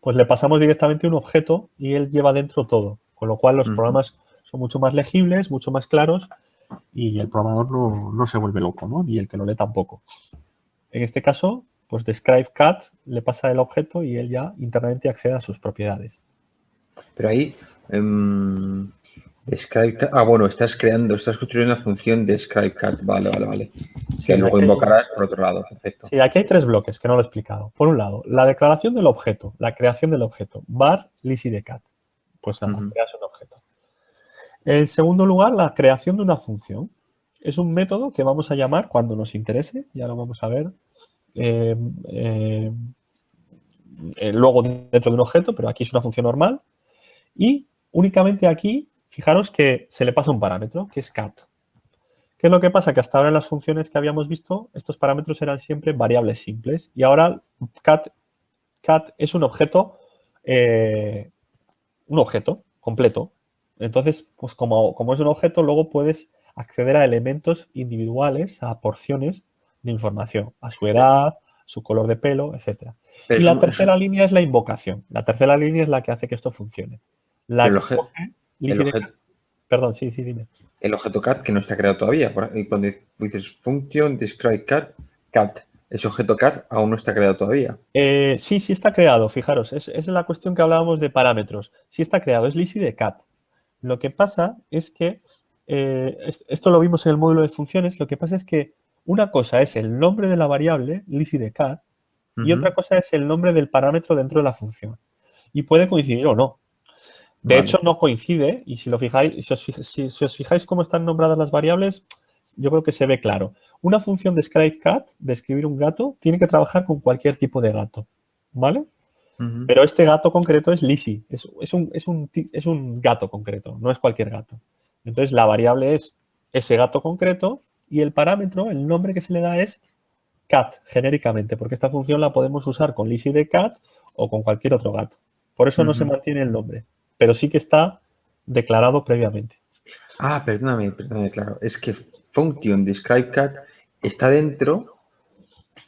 pues le pasamos directamente un objeto y él lleva dentro todo. Con lo cual los programas son mucho más legibles, mucho más claros y el programador no se vuelve loco, ¿no? Ni el que lo lee tampoco. En este caso, pues DescribeCat le pasa el objeto y él ya internamente accede a sus propiedades. Pero ahí, DescribeCat, bueno, estás construyendo la función DescribeCat, vale. Sí, que luego invocarás por otro lado, perfecto. Sí, aquí hay tres bloques que no lo he explicado. Por un lado, la declaración del objeto, la creación del objeto, var lisidcat. Pues nada, creas un objeto. En segundo lugar, la creación de una función. Es un método que vamos a llamar cuando nos interese, ya lo vamos a ver luego dentro de un objeto, pero aquí es una función normal. Y únicamente aquí, fijaros que se le pasa un parámetro, que es cat. ¿Qué es lo que pasa? Que hasta ahora en las funciones que habíamos visto, estos parámetros eran siempre variables simples. Y ahora cat es un objeto completo. Entonces, pues como es un objeto, luego puedes acceder a elementos individuales, a porciones de información, a su edad, su color de pelo, etc. Y la tercera línea es la invocación. La tercera línea es la que hace que esto funcione. Perdón, sí, dime. El objeto cat que no está creado todavía. Y cuando dices function describe cat, ese objeto cat aún no está creado todavía. Sí está creado, fijaros. Es la cuestión que hablábamos de parámetros. Sí está creado, es Lizzy de cat. Lo que pasa es que, esto lo vimos en el módulo de funciones, lo que pasa es que una cosa es el nombre de la variable, Lizzy de cat, y otra cosa es el nombre del parámetro dentro de la función. Y puede coincidir o no. De hecho, no coincide, y si os fijáis cómo están nombradas las variables, yo creo que se ve claro. Una función describeCat, describir un gato, tiene que trabajar con cualquier tipo de gato, ¿vale? Pero este gato concreto es Lizzy, es un gato concreto, no es cualquier gato. Entonces, la variable es ese gato concreto y el parámetro, el nombre que se le da es cat, genéricamente, porque esta función la podemos usar con Lizzy de cat o con cualquier otro gato. Por eso no se mantiene el nombre, pero sí que está declarado previamente. Perdóname, claro. Es que function describeCat está dentro.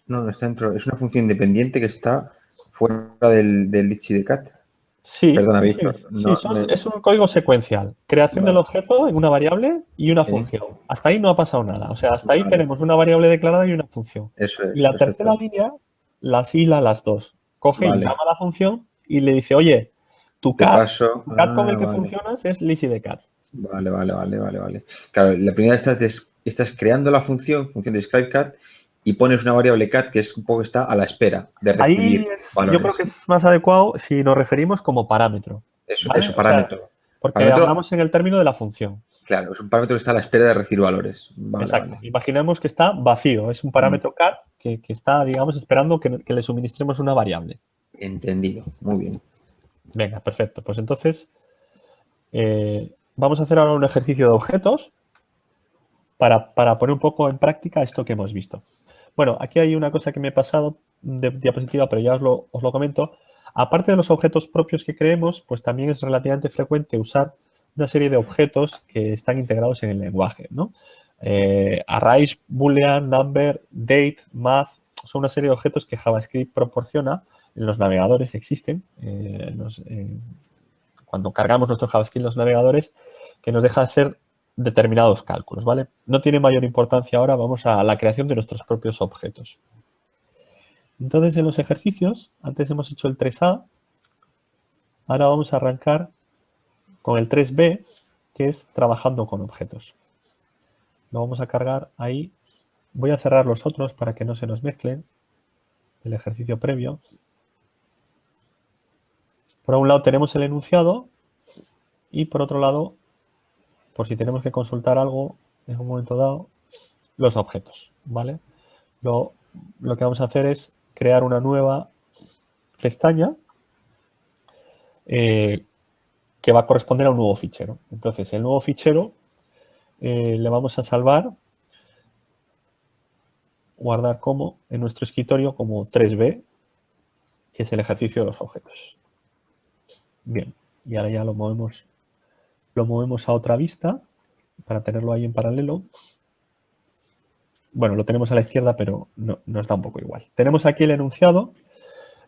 No está dentro. Es una función independiente que está fuera del Lizzy de cat. Sí, Perdona, Víctor. Es un código secuencial. Creación del objeto en una variable y una función. Hasta ahí no ha pasado nada. O sea, hasta ahí tenemos una variable declarada y una función. Eso es. Y la tercera línea las hila las dos. Coge y llama a la función y le dice, oye, tu cat con el que funcionas es Lizzy de cat. Vale. Claro, la primera estás creando la función describeCat, y pones una variable cat que es un poco está a la espera de recibir valores. Yo creo que es más adecuado si nos referimos como parámetro. Eso, parámetro. O sea, porque hablamos en el término de la función. Claro, es un parámetro que está a la espera de recibir valores. Exacto. Imaginemos que está vacío. Es un parámetro cat que está, digamos, esperando que le suministremos una variable. Entendido. Muy bien. Venga, perfecto. Pues entonces vamos a hacer ahora un ejercicio de objetos para poner un poco en práctica esto que hemos visto. Bueno, aquí hay una cosa que me he pasado de diapositiva, pero ya os lo comento. Aparte de los objetos propios que creemos, pues también es relativamente frecuente usar una serie de objetos que están integrados en el lenguaje, ¿no? Arrays, boolean, number, date, math, son una serie de objetos que JavaScript proporciona, en los navegadores existen, cuando cargamos nuestro JavaScript en los navegadores, que nos deja hacer determinados cálculos, ¿vale? No tiene mayor importancia ahora, vamos a la creación de nuestros propios objetos. Entonces, en los ejercicios, antes hemos hecho el 3A, ahora vamos a arrancar con el 3B, que es trabajando con objetos. Lo vamos a cargar ahí. Voy a cerrar los otros para que no se nos mezclen el ejercicio previo. Por un lado tenemos el enunciado y por otro lado, por si tenemos que consultar algo en un momento dado, los objetos, ¿vale? Lo que vamos a hacer es crear una nueva pestaña que va a corresponder a un nuevo fichero. Entonces, el nuevo fichero le vamos a salvar, guardar como en nuestro escritorio como 3B, que es el ejercicio de los objetos. Bien, y ahora ya lo movemos a otra vista para tenerlo ahí en paralelo. Bueno, lo tenemos a la izquierda, pero nos da un poco igual. Tenemos aquí el enunciado.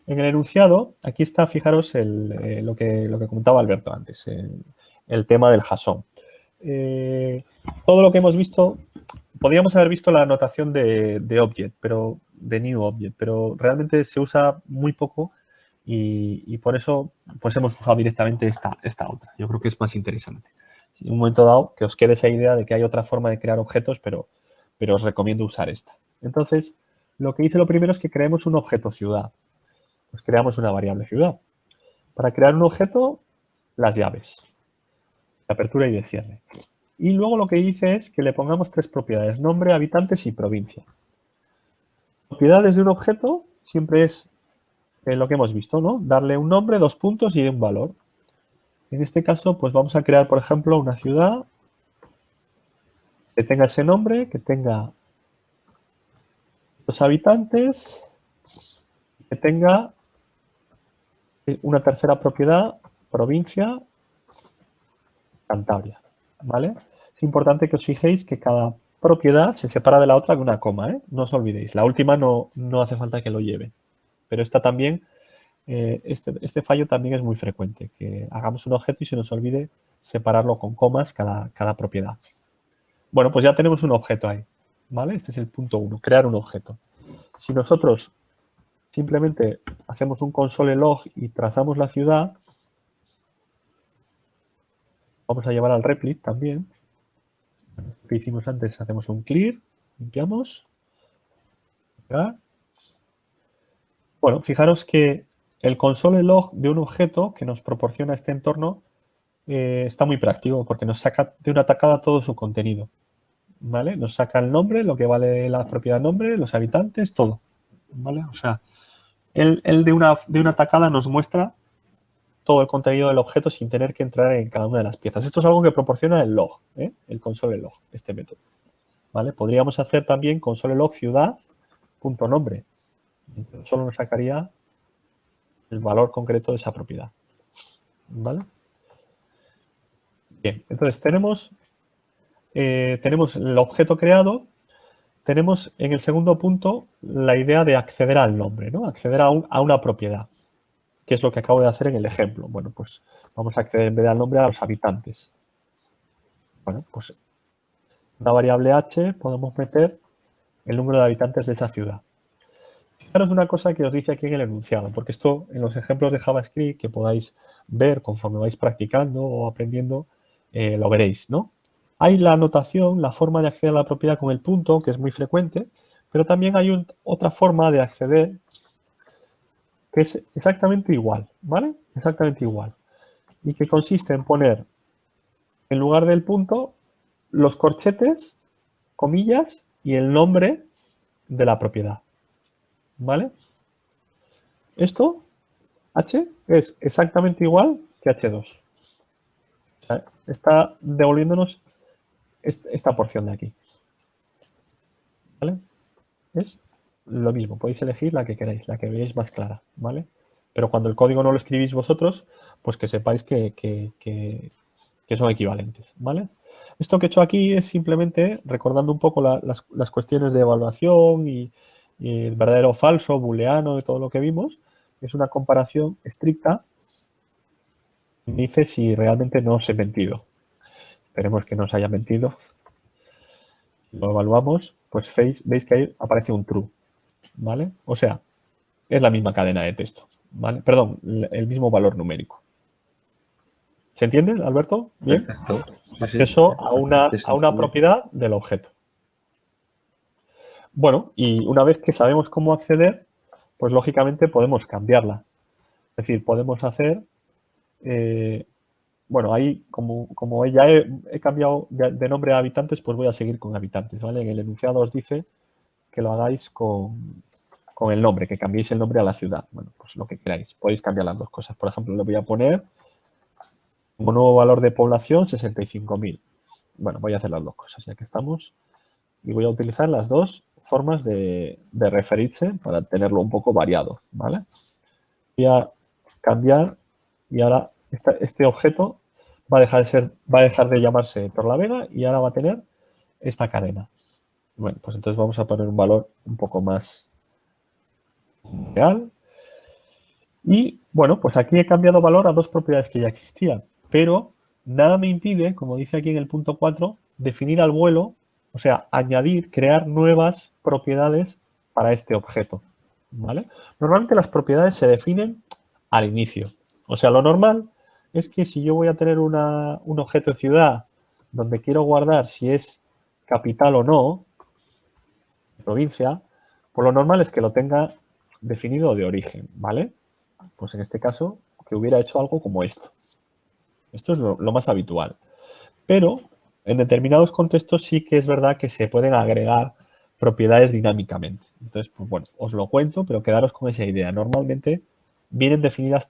En el enunciado, aquí está, fijaros, lo que comentaba Alberto antes, el tema del JSON. Todo lo que hemos visto, podríamos haber visto la notación de object, de new object, pero realmente se usa muy poco y por eso pues hemos usado directamente esta otra. Yo creo que es más interesante. En un momento dado, que os quede esa idea de que hay otra forma de crear objetos, pero os recomiendo usar esta. Entonces, lo que hice lo primero es que creemos un objeto ciudad. Pues creamos una variable ciudad. Para crear un objeto, las llaves, de apertura y de cierre. Y luego lo que hice es que le pongamos 3 propiedades, nombre, habitantes y provincia. Propiedades de un objeto siempre es lo que hemos visto, ¿no? Darle un nombre, 2 puntos y un valor. En este caso, pues vamos a crear, por ejemplo, una ciudad que tenga ese nombre, que tenga los habitantes, que tenga una tercera propiedad, provincia, Cantabria, ¿vale? Es importante que os fijéis que cada propiedad se separa de la otra de una coma, ¿eh? No os olvidéis. La última no hace falta que lo lleve. Pero esta también, este fallo también es muy frecuente, que hagamos un objeto y se nos olvide separarlo con comas cada propiedad. Bueno, pues ya tenemos un objeto ahí, ¿vale? Este es el punto 1, crear un objeto. Si nosotros simplemente hacemos un console log y trazamos la ciudad, vamos a llevar al replit también. Lo que hicimos antes, hacemos un clear, limpiamos. Bueno, fijaros que el console log de un objeto que nos proporciona este entorno está muy práctico porque nos saca de una tacada todo su contenido, ¿vale? Nos saca el nombre, lo que vale la propiedad nombre, los habitantes, todo, ¿vale? O sea, él de una tacada nos muestra todo el contenido del objeto sin tener que entrar en cada una de las piezas. Esto es algo que proporciona el log, el console log, este método, ¿vale? Podríamos hacer también console log ciudad.nombre. Solo nos sacaría el valor concreto de esa propiedad, ¿vale? Bien, entonces tenemos el objeto creado, tenemos en el segundo punto la idea de acceder al nombre, ¿no? Acceder a una propiedad, que es lo que acabo de hacer en el ejemplo. Bueno, pues vamos a acceder en vez del nombre a los habitantes. Bueno, pues en una variable h podemos meter el número de habitantes de esa ciudad. Fijaros una cosa que os dice aquí en el enunciado, porque esto en los ejemplos de JavaScript que podáis ver conforme vais practicando o aprendiendo, lo veréis, ¿no? Hay la anotación, la forma de acceder a la propiedad con el punto, que es muy frecuente, pero también hay otra forma de acceder que es exactamente igual, ¿vale? Exactamente igual. Y que consiste en poner en lugar del punto los corchetes, comillas y el nombre de la propiedad, ¿vale? Esto, H, es exactamente igual que H2. O sea, está devolviéndonos esta porción de aquí. ¿Vale? Es lo mismo, podéis elegir la que queráis, la que veáis más clara, ¿vale? Pero cuando el código no lo escribís vosotros, pues que sepáis que que son equivalentes, ¿vale? Esto que he hecho aquí es simplemente recordando un poco las cuestiones de evaluación y el verdadero o falso, booleano, de todo lo que vimos. Es una comparación estricta. Me dice si realmente no os he mentido. Esperemos que no os haya mentido. Si lo evaluamos, pues veis que ahí aparece un true, ¿vale? O sea, es la misma cadena de texto, ¿vale? Perdón, el mismo valor numérico. ¿Se entiende, Alberto? ¿Bien? Perfecto. Sí, Acceso a bastante una sencillo. propiedad del objeto. Bueno, y una vez que sabemos cómo acceder, pues lógicamente podemos cambiarla. Es decir, podemos hacer, bueno, ahí como ya he cambiado de nombre a habitantes, pues voy a seguir con habitantes, ¿vale? En el enunciado os dice que lo hagáis con el nombre, que cambiéis el nombre a la ciudad. Bueno, pues lo que queráis. Podéis cambiar las dos cosas. Por ejemplo, le voy a poner como nuevo valor de población 65.000. Bueno, voy a hacer las dos cosas, ya que estamos. Y voy a utilizar las dos formas de referirse para tenerlo un poco variado, ¿vale? Voy a cambiar y ahora este objeto va a dejar de llamarse Torlavega y ahora va a tener esta cadena. Bueno, pues entonces vamos a poner un valor un poco más real. Y bueno, pues aquí he cambiado valor a dos propiedades que ya existían, pero nada me impide, como dice aquí en el punto 4, definir al vuelo, o sea, añadir, crear nuevas propiedades para este objeto, ¿vale? Normalmente las propiedades se definen al inicio. O sea, lo normal es que si yo voy a tener un objeto de ciudad donde quiero guardar si es capital o no, provincia, pues lo normal es que lo tenga definido de origen, ¿vale? Pues en este caso, que hubiera hecho algo como esto. Esto es lo más habitual. Pero en determinados contextos sí que es verdad que se pueden agregar propiedades dinámicamente. Entonces, pues bueno, os lo cuento, pero quedaros con esa idea. Normalmente vienen definidas,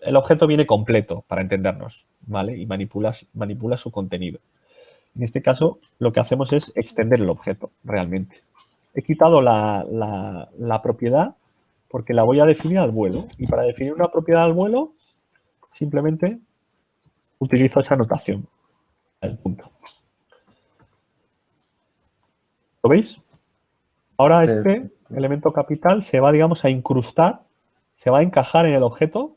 el objeto viene completo para entendernos, ¿vale? Y manipula su contenido. En este caso, lo que hacemos es extender el objeto, realmente. He quitado la propiedad porque la voy a definir al vuelo. Y para definir una propiedad al vuelo, simplemente utilizo esa notación. El punto. ¿Lo veis? Ahora este elemento capital se va, digamos, a incrustar, se va a encajar en el objeto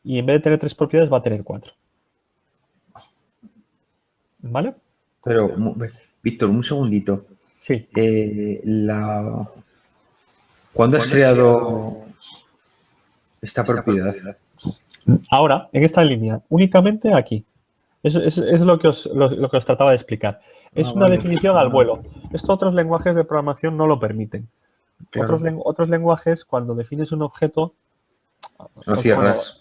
y en vez de tener 3 propiedades va a tener 4. ¿Vale? Pero, Víctor, un segundito. Sí. ¿Cuándo has creado esta propiedad? Ahora, en esta línea, únicamente aquí. Eso es lo que os trataba de explicar. Es una Vale. definición al vuelo. Esto otros lenguajes de programación no lo permiten. Claro. Otros lenguajes, cuando defines un objeto, Lo cierras.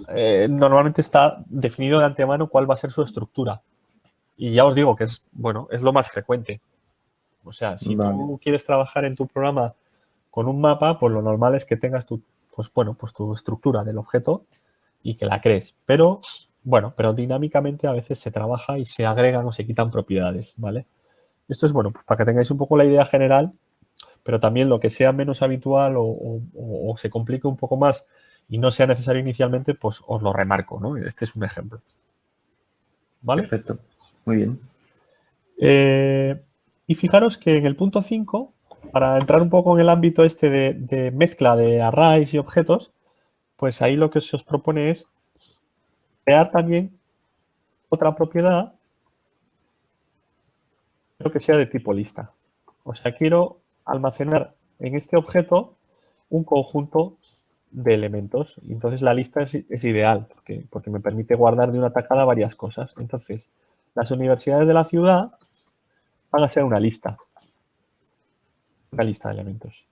Normalmente está definido de antemano cuál va a ser su estructura. Y ya os digo que es lo más frecuente. O sea, si tú quieres trabajar en tu programa con un mapa, pues lo normal es que tengas tu estructura del objeto y que la crees. Pero dinámicamente a veces se trabaja y se agregan o se quitan propiedades, ¿vale? Esto es pues para que tengáis un poco la idea general, pero también lo que sea menos habitual o se complique un poco más y no sea necesario inicialmente, pues os lo remarco, ¿no? Este es un ejemplo. ¿Vale? Perfecto. Muy bien. Y fijaros que en el punto 5, para entrar un poco en el ámbito este de mezcla de arrays y objetos, pues ahí lo que se os propone es crear también otra propiedad, pero que sea de tipo lista. O sea, quiero almacenar en este objeto un conjunto de elementos. Y entonces la lista es ideal porque me permite guardar de una tacada varias cosas. Entonces, las universidades de la ciudad van a ser una lista de elementos.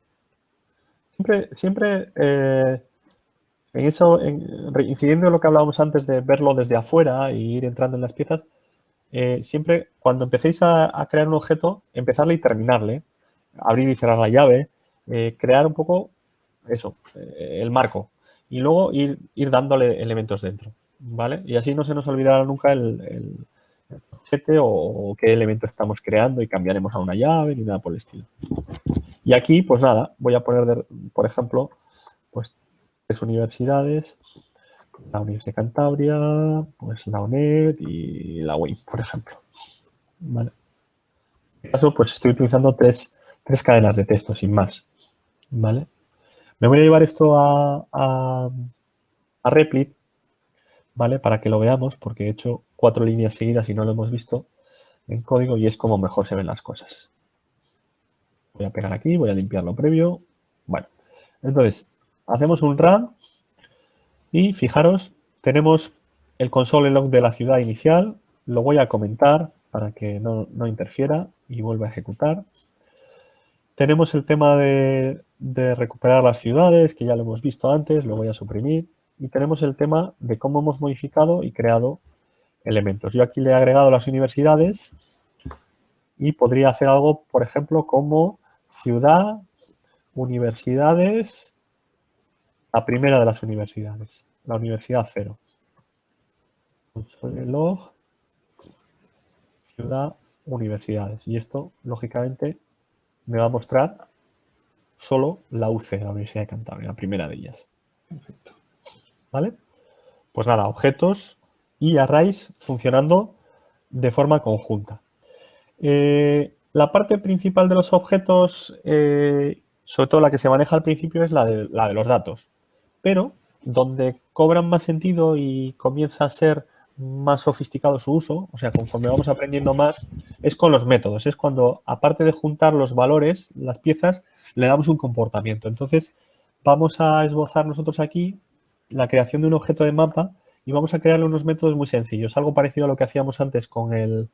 Siempre incidiendo en lo que hablábamos antes de verlo desde afuera e ir entrando en las piezas, siempre cuando empecéis a crear un objeto, empezarle y terminarle, abrir y cerrar la llave, crear un poco eso, el marco, y luego ir dándole elementos dentro, ¿vale? Y así no se nos olvidará nunca el objeto o qué elemento estamos creando y cambiaremos a una llave ni nada por el estilo. Y aquí, pues nada, voy a poner, por ejemplo, pues 3 universidades la Universidad de Cantabria, pues la UNED y la UIM, por ejemplo. ¿Vale? En este caso, pues estoy utilizando tres cadenas de texto, sin más. ¿Vale? Me voy a llevar esto a Replit, ¿vale? Para que lo veamos, porque he hecho 4 líneas seguidas y no lo hemos visto en código y es como mejor se ven las cosas. Voy a pegar aquí, voy a limpiar lo previo. Bueno, entonces, hacemos un run y fijaros, tenemos el console log de la ciudad inicial. Lo voy a comentar para que no interfiera y vuelva a ejecutar. Tenemos el tema de recuperar las ciudades, que ya lo hemos visto antes, lo voy a suprimir. Y tenemos el tema de cómo hemos modificado y creado elementos. Yo aquí le he agregado las universidades y podría hacer algo, por ejemplo, como ciudad, universidades, la primera de las universidades, la universidad 0. Console log, ciudad, universidades. Y esto, lógicamente, me va a mostrar solo la UC, la Universidad de Cantabria, la primera de ellas. Perfecto. ¿Vale? Pues nada, objetos y arrays funcionando de forma conjunta. La parte principal de los objetos, sobre todo la que se maneja al principio, es la de los datos. Pero donde cobran más sentido y comienza a ser más sofisticado su uso, o sea, conforme vamos aprendiendo más, es con los métodos. Es cuando, aparte de juntar los valores, las piezas, le damos un comportamiento. Entonces, vamos a esbozar nosotros aquí la creación de un objeto de mapa y vamos a crearle unos métodos muy sencillos. Algo parecido a lo que hacíamos antes con el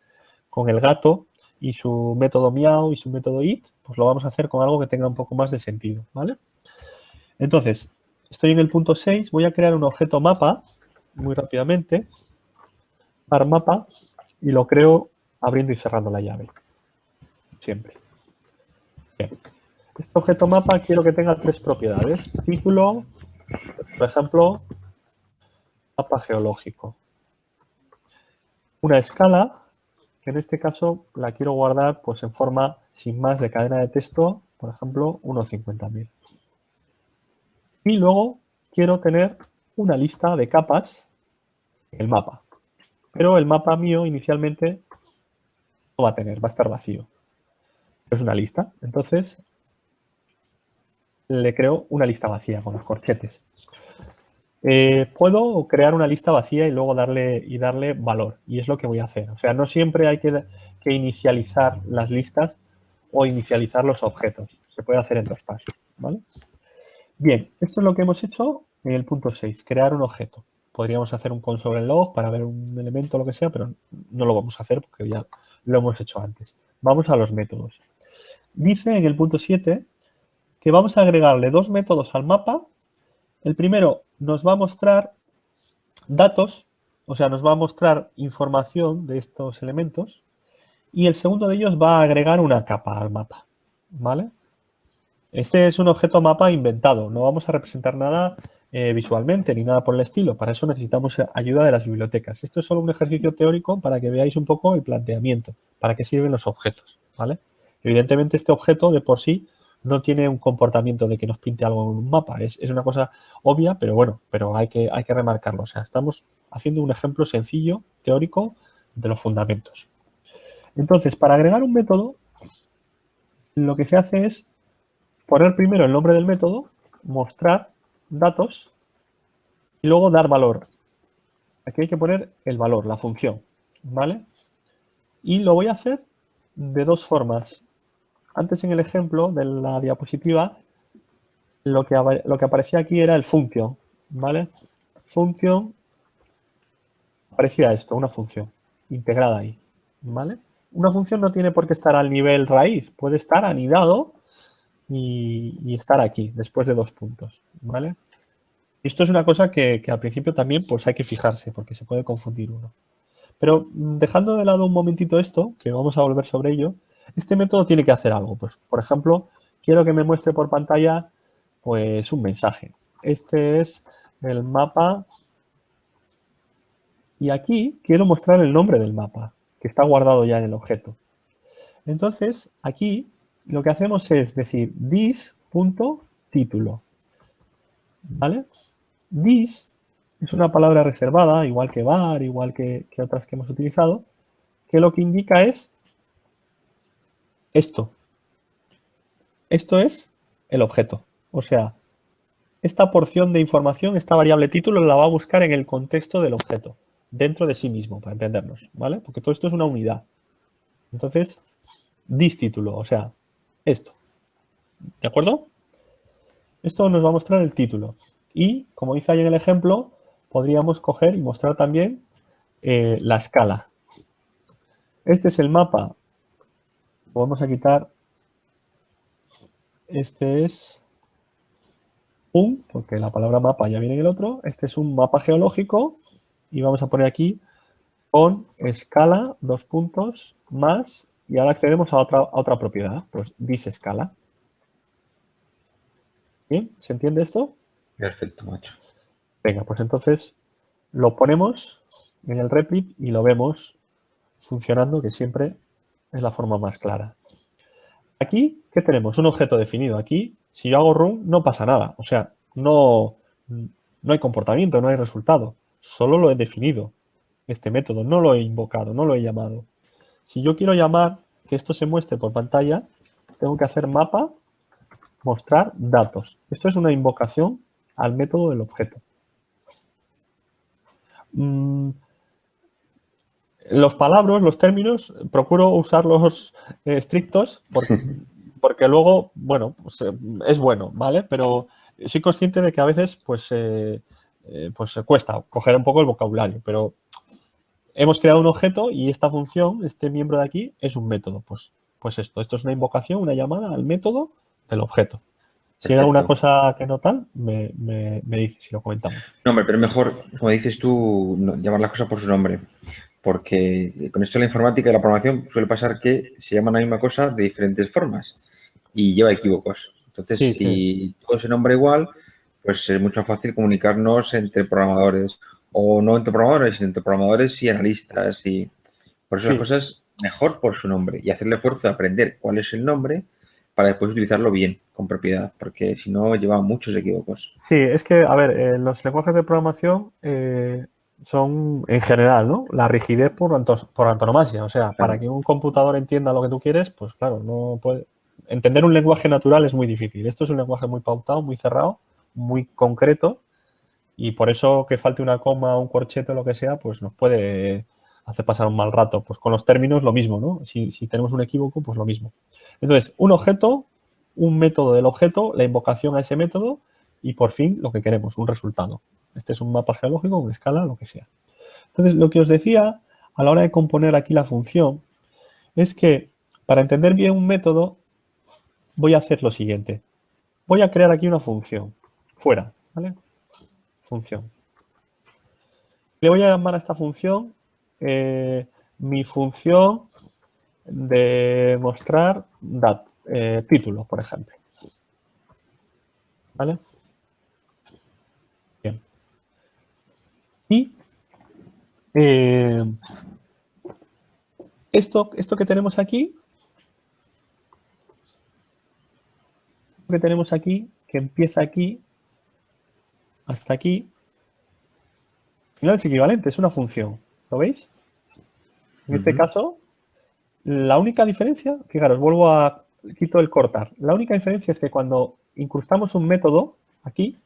gato y su método miau y su método it, pues lo vamos a hacer con algo que tenga un poco más de sentido, ¿vale? Entonces, estoy en el punto 6, voy a crear un objeto mapa muy rápidamente, par mapa, y lo creo abriendo y cerrando la llave, siempre. Bien. Este objeto mapa quiero que tenga 3 propiedades. Título, por ejemplo, mapa geológico. Una escala, que en este caso la quiero guardar pues en forma sin más de cadena de texto, por ejemplo, 1.50.000. Y luego quiero tener una lista de capas en el mapa. Pero el mapa mío inicialmente no va a tener, va a estar vacío. Es una lista. Entonces le creo una lista vacía con los corchetes. Puedo crear una lista vacía y luego darle valor. Y es lo que voy a hacer. O sea, no siempre hay que inicializar las listas o inicializar los objetos. Se puede hacer en 2 pasos, ¿vale? Bien, esto es lo que hemos hecho en el punto 6, crear un objeto. Podríamos hacer un console log para ver un elemento o lo que sea, pero no lo vamos a hacer porque ya lo hemos hecho antes. Vamos a los métodos. Dice en el punto 7 que vamos a agregarle 2 métodos al mapa. El primero nos va a mostrar datos, o sea, nos va a mostrar información de estos elementos. Y el segundo de ellos va a agregar una capa al mapa, ¿vale? Este es un objeto mapa inventado, no vamos a representar nada visualmente ni nada por el estilo. Para eso necesitamos ayuda de las bibliotecas. Esto es solo un ejercicio teórico para que veáis un poco el planteamiento, para qué sirven los objetos, ¿vale? Evidentemente este objeto de por sí no tiene un comportamiento de que nos pinte algo en un mapa. Es una cosa obvia, pero bueno, pero hay que remarcarlo. O sea, estamos haciendo un ejemplo sencillo, teórico, de los fundamentos. Entonces, para agregar un método, lo que se hace es poner primero el nombre del método, mostrar datos y luego dar valor. Aquí hay que poner el valor, la función, ¿vale? Y lo voy a hacer de 2 formas. Antes en el ejemplo de la diapositiva, lo que aparecía aquí era el function, ¿vale? Function, aparecía esto, una función integrada ahí, ¿vale? Una función no tiene por qué estar al nivel raíz, puede estar anidado y estar aquí, después de 2 puntos, ¿vale? Esto es una cosa que al principio también pues hay que fijarse, porque se puede confundir uno. Pero dejando de lado un momentito esto, que vamos a volver sobre ello, este método tiene que hacer algo. Pues, por ejemplo, quiero que me muestre por pantalla pues un mensaje. Este es el mapa y aquí quiero mostrar el nombre del mapa, que está guardado ya en el objeto. Entonces, aquí lo que hacemos es decir this.título, ¿vale? This Es una palabra reservada, igual que var, igual que otras que hemos utilizado, que lo que indica es esto. Esto es el objeto. O sea, esta porción de información, esta variable título, la va a buscar en el contexto del objeto, dentro de sí mismo, para entendernos, ¿vale? Porque todo esto es una unidad. Entonces, distítulo, o sea, esto. ¿De acuerdo? Esto nos va a mostrar el título. Y, como dice ahí en el ejemplo, podríamos coger y mostrar también la escala. Este es el mapa. Vamos a quitar. Este es porque la palabra mapa ya viene en el otro. Este es un mapa geológico. Y vamos a poner aquí con escala, dos puntos, más. Y ahora accedemos a otra propiedad. Pues disescala. ¿Bien? ¿Se entiende esto? Perfecto, macho. Venga, pues entonces lo ponemos en el replit y lo vemos funcionando, que siempre es la forma más clara. Aquí, ¿qué tenemos? Un objeto definido. Aquí, si yo hago run, no pasa nada. O sea, no hay comportamiento, no hay resultado. Solo lo he definido, este método. No lo he invocado, no lo he llamado. Si yo quiero llamar que esto se muestre por pantalla, tengo que hacer mapa, mostrar datos. Esto es una invocación al método del objeto. Los palabras, los términos, procuro usarlos estrictos porque luego, bueno, pues, es bueno, ¿vale? Pero soy consciente de que a veces, pues cuesta coger un poco el vocabulario, pero hemos creado un objeto y esta función, este miembro de aquí, es un método. Pues esto es una invocación, una llamada al método del objeto. Si hay alguna Perfecto. cosa que no tal, me dices si lo comentamos. No, hombre, pero mejor, como dices tú, llamar las cosas por su nombre. Porque con esto de la informática y la programación suele pasar que se llaman la misma cosa de diferentes formas y lleva equívocos. Entonces, Sí, sí. si todo se nombra igual, pues es mucho más fácil comunicarnos entre programadores o no entre programadores, sino entre programadores y analistas. Y por eso las Sí, cosas mejor por su nombre y hacer el esfuerzo de aprender cuál es el nombre para después utilizarlo bien, con propiedad, porque si no lleva muchos equívocos. sí, es que, a ver, los lenguajes de programación son, en general, ¿no? La rigidez por antonomasia. O sea, para Claro. que un computador entienda lo que tú quieres, pues claro, no puede. Entender un lenguaje natural es muy difícil. Esto es un lenguaje muy pautado, muy cerrado, muy concreto, y por eso que falte una coma, un corchete o lo que sea, pues nos puede hacer pasar un mal rato. Pues con los términos lo mismo, ¿no? Si tenemos un equívoco, pues lo mismo. Entonces, un objeto, un método del objeto, la invocación a ese método y por fin lo que queremos, un resultado. Este es un mapa geológico, una escala, lo que sea. Entonces, lo que os decía a la hora de componer aquí la función es que para entender bien un método voy a hacer lo siguiente. Voy a crear aquí una función, fuera, ¿vale? Función. Le voy a llamar a esta función mi función de mostrar título, por ejemplo. ¿Vale? Bien. Y esto que tenemos aquí, que empieza aquí, hasta aquí, al final es equivalente, es una función. ¿Lo veis? En este caso, la única diferencia, fijaros, quito el cortar. La única diferencia es que cuando incrustamos un método aquí,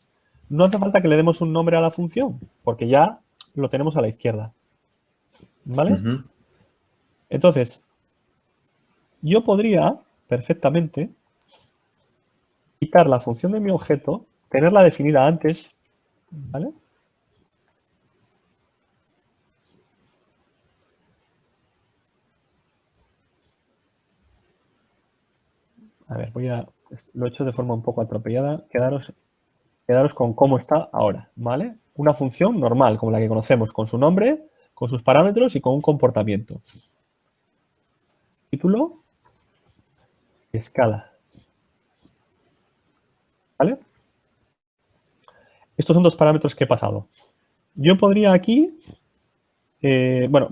no hace falta que le demos un nombre a la función, porque ya lo tenemos a la izquierda. ¿Vale? Entonces, yo podría perfectamente quitar la función de mi objeto, tenerla definida antes, ¿vale? A ver, lo he hecho de forma un poco atropellada. Quedaros con cómo está ahora, ¿vale? Una función normal, como la que conocemos, con su nombre, con sus parámetros y con un comportamiento. Título y escala. ¿Vale? Estos son dos parámetros que he pasado. Yo podría aquí, bueno,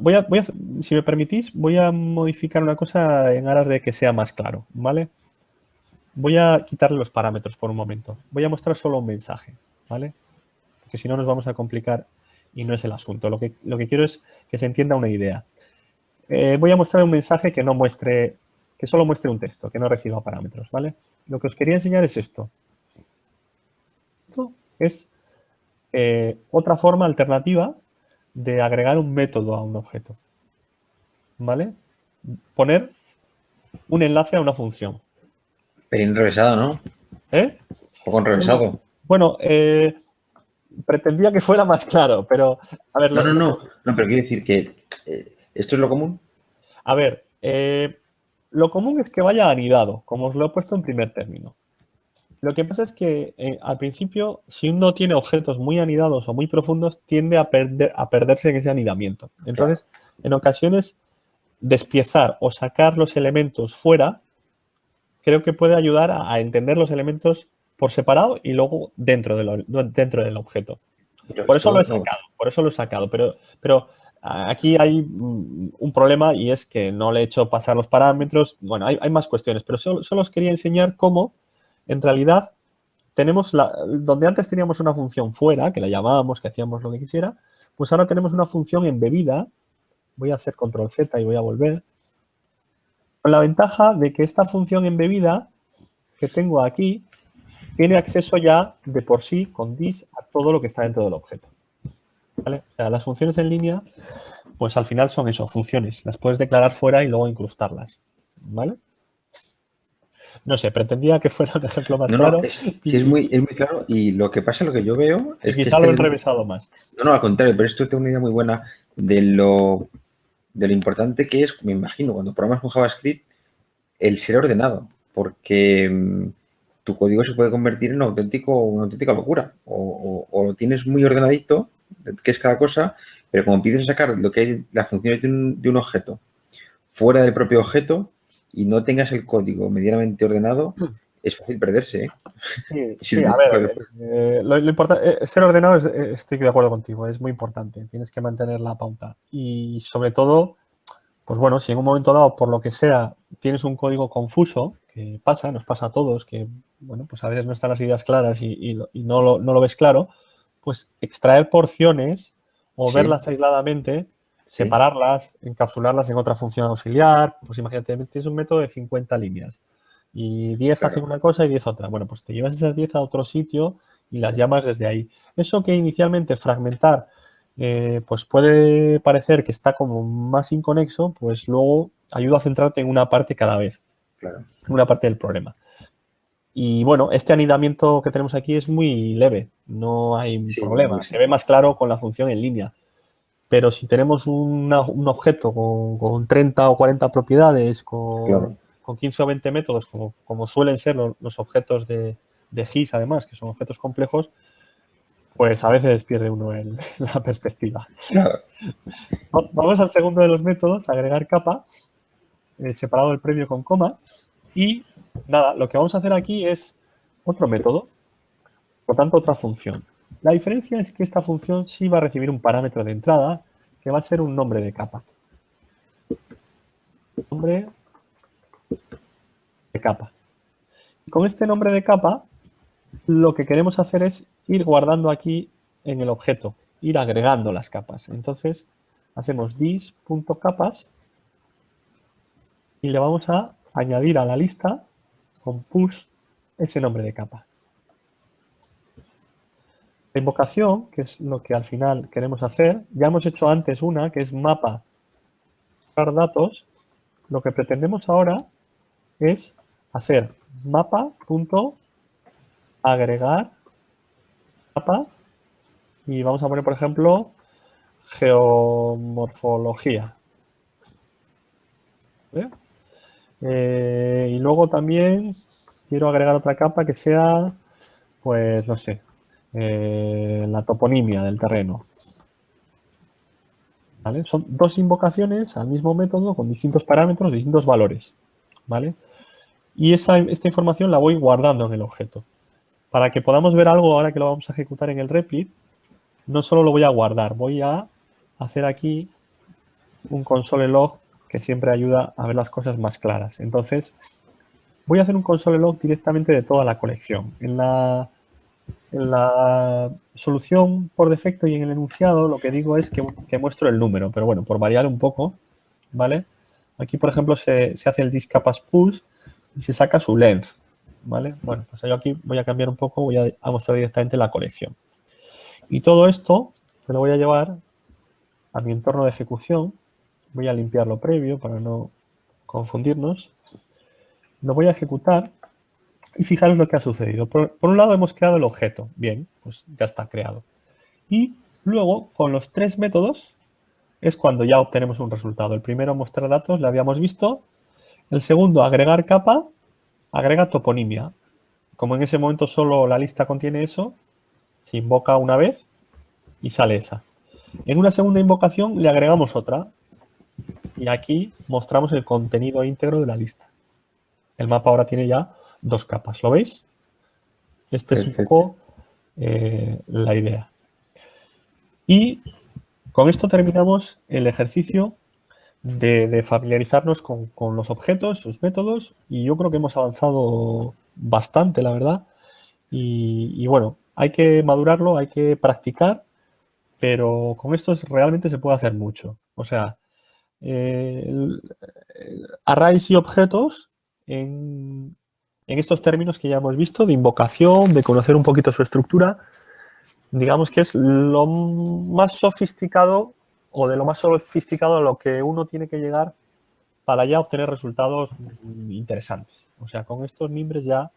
si me permitís, voy a modificar una cosa en aras de que sea más claro, ¿vale? Voy a quitarle los parámetros por un momento. Voy a mostrar solo un mensaje, ¿vale? porque si no nos vamos a complicar y no es el asunto. Lo que quiero es que se entienda una idea. Voy a mostrar un mensaje que solo muestre un texto, que no reciba parámetros, ¿vale? Lo que os quería enseñar es esto. Esto es otra forma alternativa de agregar un método a un objeto, ¿vale? Poner un enlace a una función. Pero enrevesado, ¿no? ¿Eh? Un poco enrevesado. Bueno, pretendía que fuera más claro, pero a ver, No, pero quiero decir que esto es lo común. a ver, lo común es que vaya anidado, como os lo he puesto en primer término. Lo que pasa es que al principio, si uno tiene objetos muy anidados o muy profundos, tiende a perderse en ese anidamiento. Entonces, en ocasiones, despiezar o sacar los elementos fuera, creo que puede ayudar a entender los elementos por separado y luego dentro del objeto. Pero Por eso lo he esto, sacado, pero aquí hay un problema y es que no le he hecho pasar los parámetros. Bueno, hay más cuestiones, pero solo os quería enseñar cómo, en realidad, tenemos donde antes teníamos una función fuera, que la llamábamos, que hacíamos lo que quisiera, pues ahora tenemos una función embebida. Voy a hacer control Z y voy a volver. Con la ventaja de que esta función embebida que tengo aquí tiene acceso ya de por sí con this a todo lo que está dentro del objeto. ¿Vale? O sea, las funciones en línea, pues al final son eso, funciones. Las puedes declarar fuera y luego incrustarlas. ¿Vale? No sé, pretendía que fuera un ejemplo más claro. es muy claro y lo que pasa, lo que yo veo Y es que quizá lo he enrevesado más. No, al contrario, pero esto tengo una idea muy buena de lo importante que es, me imagino, cuando programas con JavaScript, el ser ordenado, porque tu código se puede convertir en una auténtica locura. O lo tienes muy ordenadito, que es cada cosa, pero como empiezas a sacar lo que hay, las funciones de un objeto fuera del propio objeto y no tengas el código medianamente ordenado, es fácil perderse, ¿eh? Sí, a ver, lo importante, ser ordenado, estoy de acuerdo contigo, es muy importante, tienes que mantener la pauta y sobre todo, pues bueno, si en un momento dado, por lo que sea, tienes un código confuso, que pasa, nos pasa a todos, que bueno, pues a veces no están las ideas claras y no lo ves claro, pues extraer porciones o verlas aisladamente, separarlas, encapsularlas en otra función auxiliar, pues imagínate, tienes un método de 50 líneas y 10 hacen una cosa y 10 otra. Bueno, pues te llevas esas 10 a otro sitio y las llamas desde ahí. Eso que inicialmente fragmentar pues puede parecer que está como más inconexo, pues luego ayuda a centrarte en una parte cada vez, en una parte del problema. Y bueno, este anidamiento que tenemos aquí es muy leve, no hay problema. Se ve más claro con la función en línea. Pero si tenemos un objeto con 30 o 40 propiedades, con 15 o 20 métodos, como suelen ser los objetos de GIS, además, que son objetos complejos, pues a veces pierde uno la perspectiva. Claro. Vamos al segundo de los métodos, agregar capa, separado el previo con coma. Y nada, lo que vamos a hacer aquí es otro método, por lo tanto, otra función. La diferencia es que esta función sí va a recibir un parámetro de entrada que va a ser un nombre de capa. Nombre de capa. Y con este nombre de capa, lo que queremos hacer es ir guardando aquí en el objeto, ir agregando las capas. Entonces, hacemos this.capas y le vamos a añadir a la lista con push ese nombre de capa. La invocación, que es lo que al final queremos hacer, ya hemos hecho antes una, que es mapa datos. Lo que pretendemos ahora es hacer mapa.agregar capa y vamos a poner, por ejemplo, geomorfología. ¿Vale? Y luego también quiero agregar otra capa que sea, pues, no sé, la toponimia del terreno. ¿Vale? Son dos invocaciones al mismo método con distintos parámetros, distintos valores. ¿Vale? Y esta información la voy guardando en el objeto. Para que podamos ver algo ahora que lo vamos a ejecutar en el replit, no solo lo voy a guardar, voy a hacer aquí un console log que siempre ayuda a ver las cosas más claras. Entonces, voy a hacer un console log directamente de toda la colección. En la en la solución por defecto y en el enunciado lo que digo es que muestro el número, pero bueno, por variar un poco, ¿vale? Aquí, por ejemplo, se hace el discapacity pulse y se saca su length, ¿vale? Bueno, pues yo aquí voy a cambiar un poco, voy a mostrar directamente la colección. Y todo esto me lo voy a llevar a mi entorno de ejecución. Voy a limpiar lo previo para no confundirnos. Lo voy a ejecutar y fijaros lo que ha sucedido. Por un lado hemos creado el objeto. Bien, pues ya está creado. Y luego, con los 3 métodos, es cuando ya obtenemos un resultado. El primero, mostrar datos, lo habíamos visto. El segundo, agregar capa, agrega toponimia. Como en ese momento solo la lista contiene eso, se invoca una vez y sale esa. En una segunda invocación le agregamos otra y aquí mostramos el contenido íntegro de la lista. El mapa ahora tiene ya 2 capas, ¿lo veis? Este es un poco la idea. Y con esto terminamos el ejercicio de familiarizarnos con los objetos, sus métodos, y yo creo que hemos avanzado bastante, la verdad. Y bueno, hay que madurarlo, hay que practicar, pero con esto realmente se puede hacer mucho. O sea, arrays y objetos en estos términos que ya hemos visto, de invocación, de conocer un poquito su estructura, digamos que es lo más sofisticado o de lo más sofisticado a lo que uno tiene que llegar para ya obtener resultados interesantes. O sea, con estos mimbres ya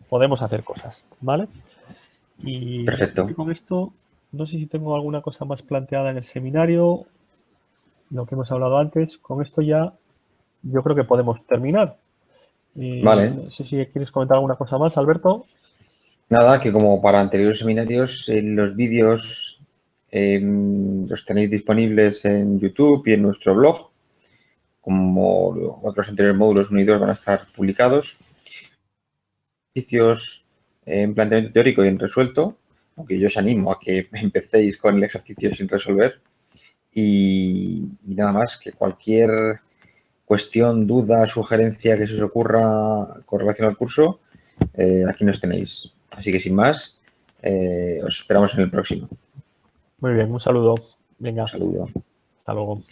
podemos hacer cosas, ¿vale? Y Perfecto. con esto, no sé si tengo alguna cosa más planteada en el seminario, lo que hemos hablado antes. Con esto ya yo creo que podemos terminar. Vale. No sé si quieres comentar alguna cosa más, Alberto. Nada, que como para anteriores seminarios, los vídeos los tenéis disponibles en YouTube y en nuestro blog. Como otros anteriores módulos unidos van a estar publicados. Ejercicios en planteamiento teórico y en resuelto, aunque yo os animo a que empecéis con el ejercicio sin resolver. Y nada más, que cualquier cuestión, duda, sugerencia que se os ocurra con relación al curso, aquí nos tenéis. Así que sin más, os esperamos en el próximo. Muy bien, un saludo. Venga, Un saludo. hasta luego.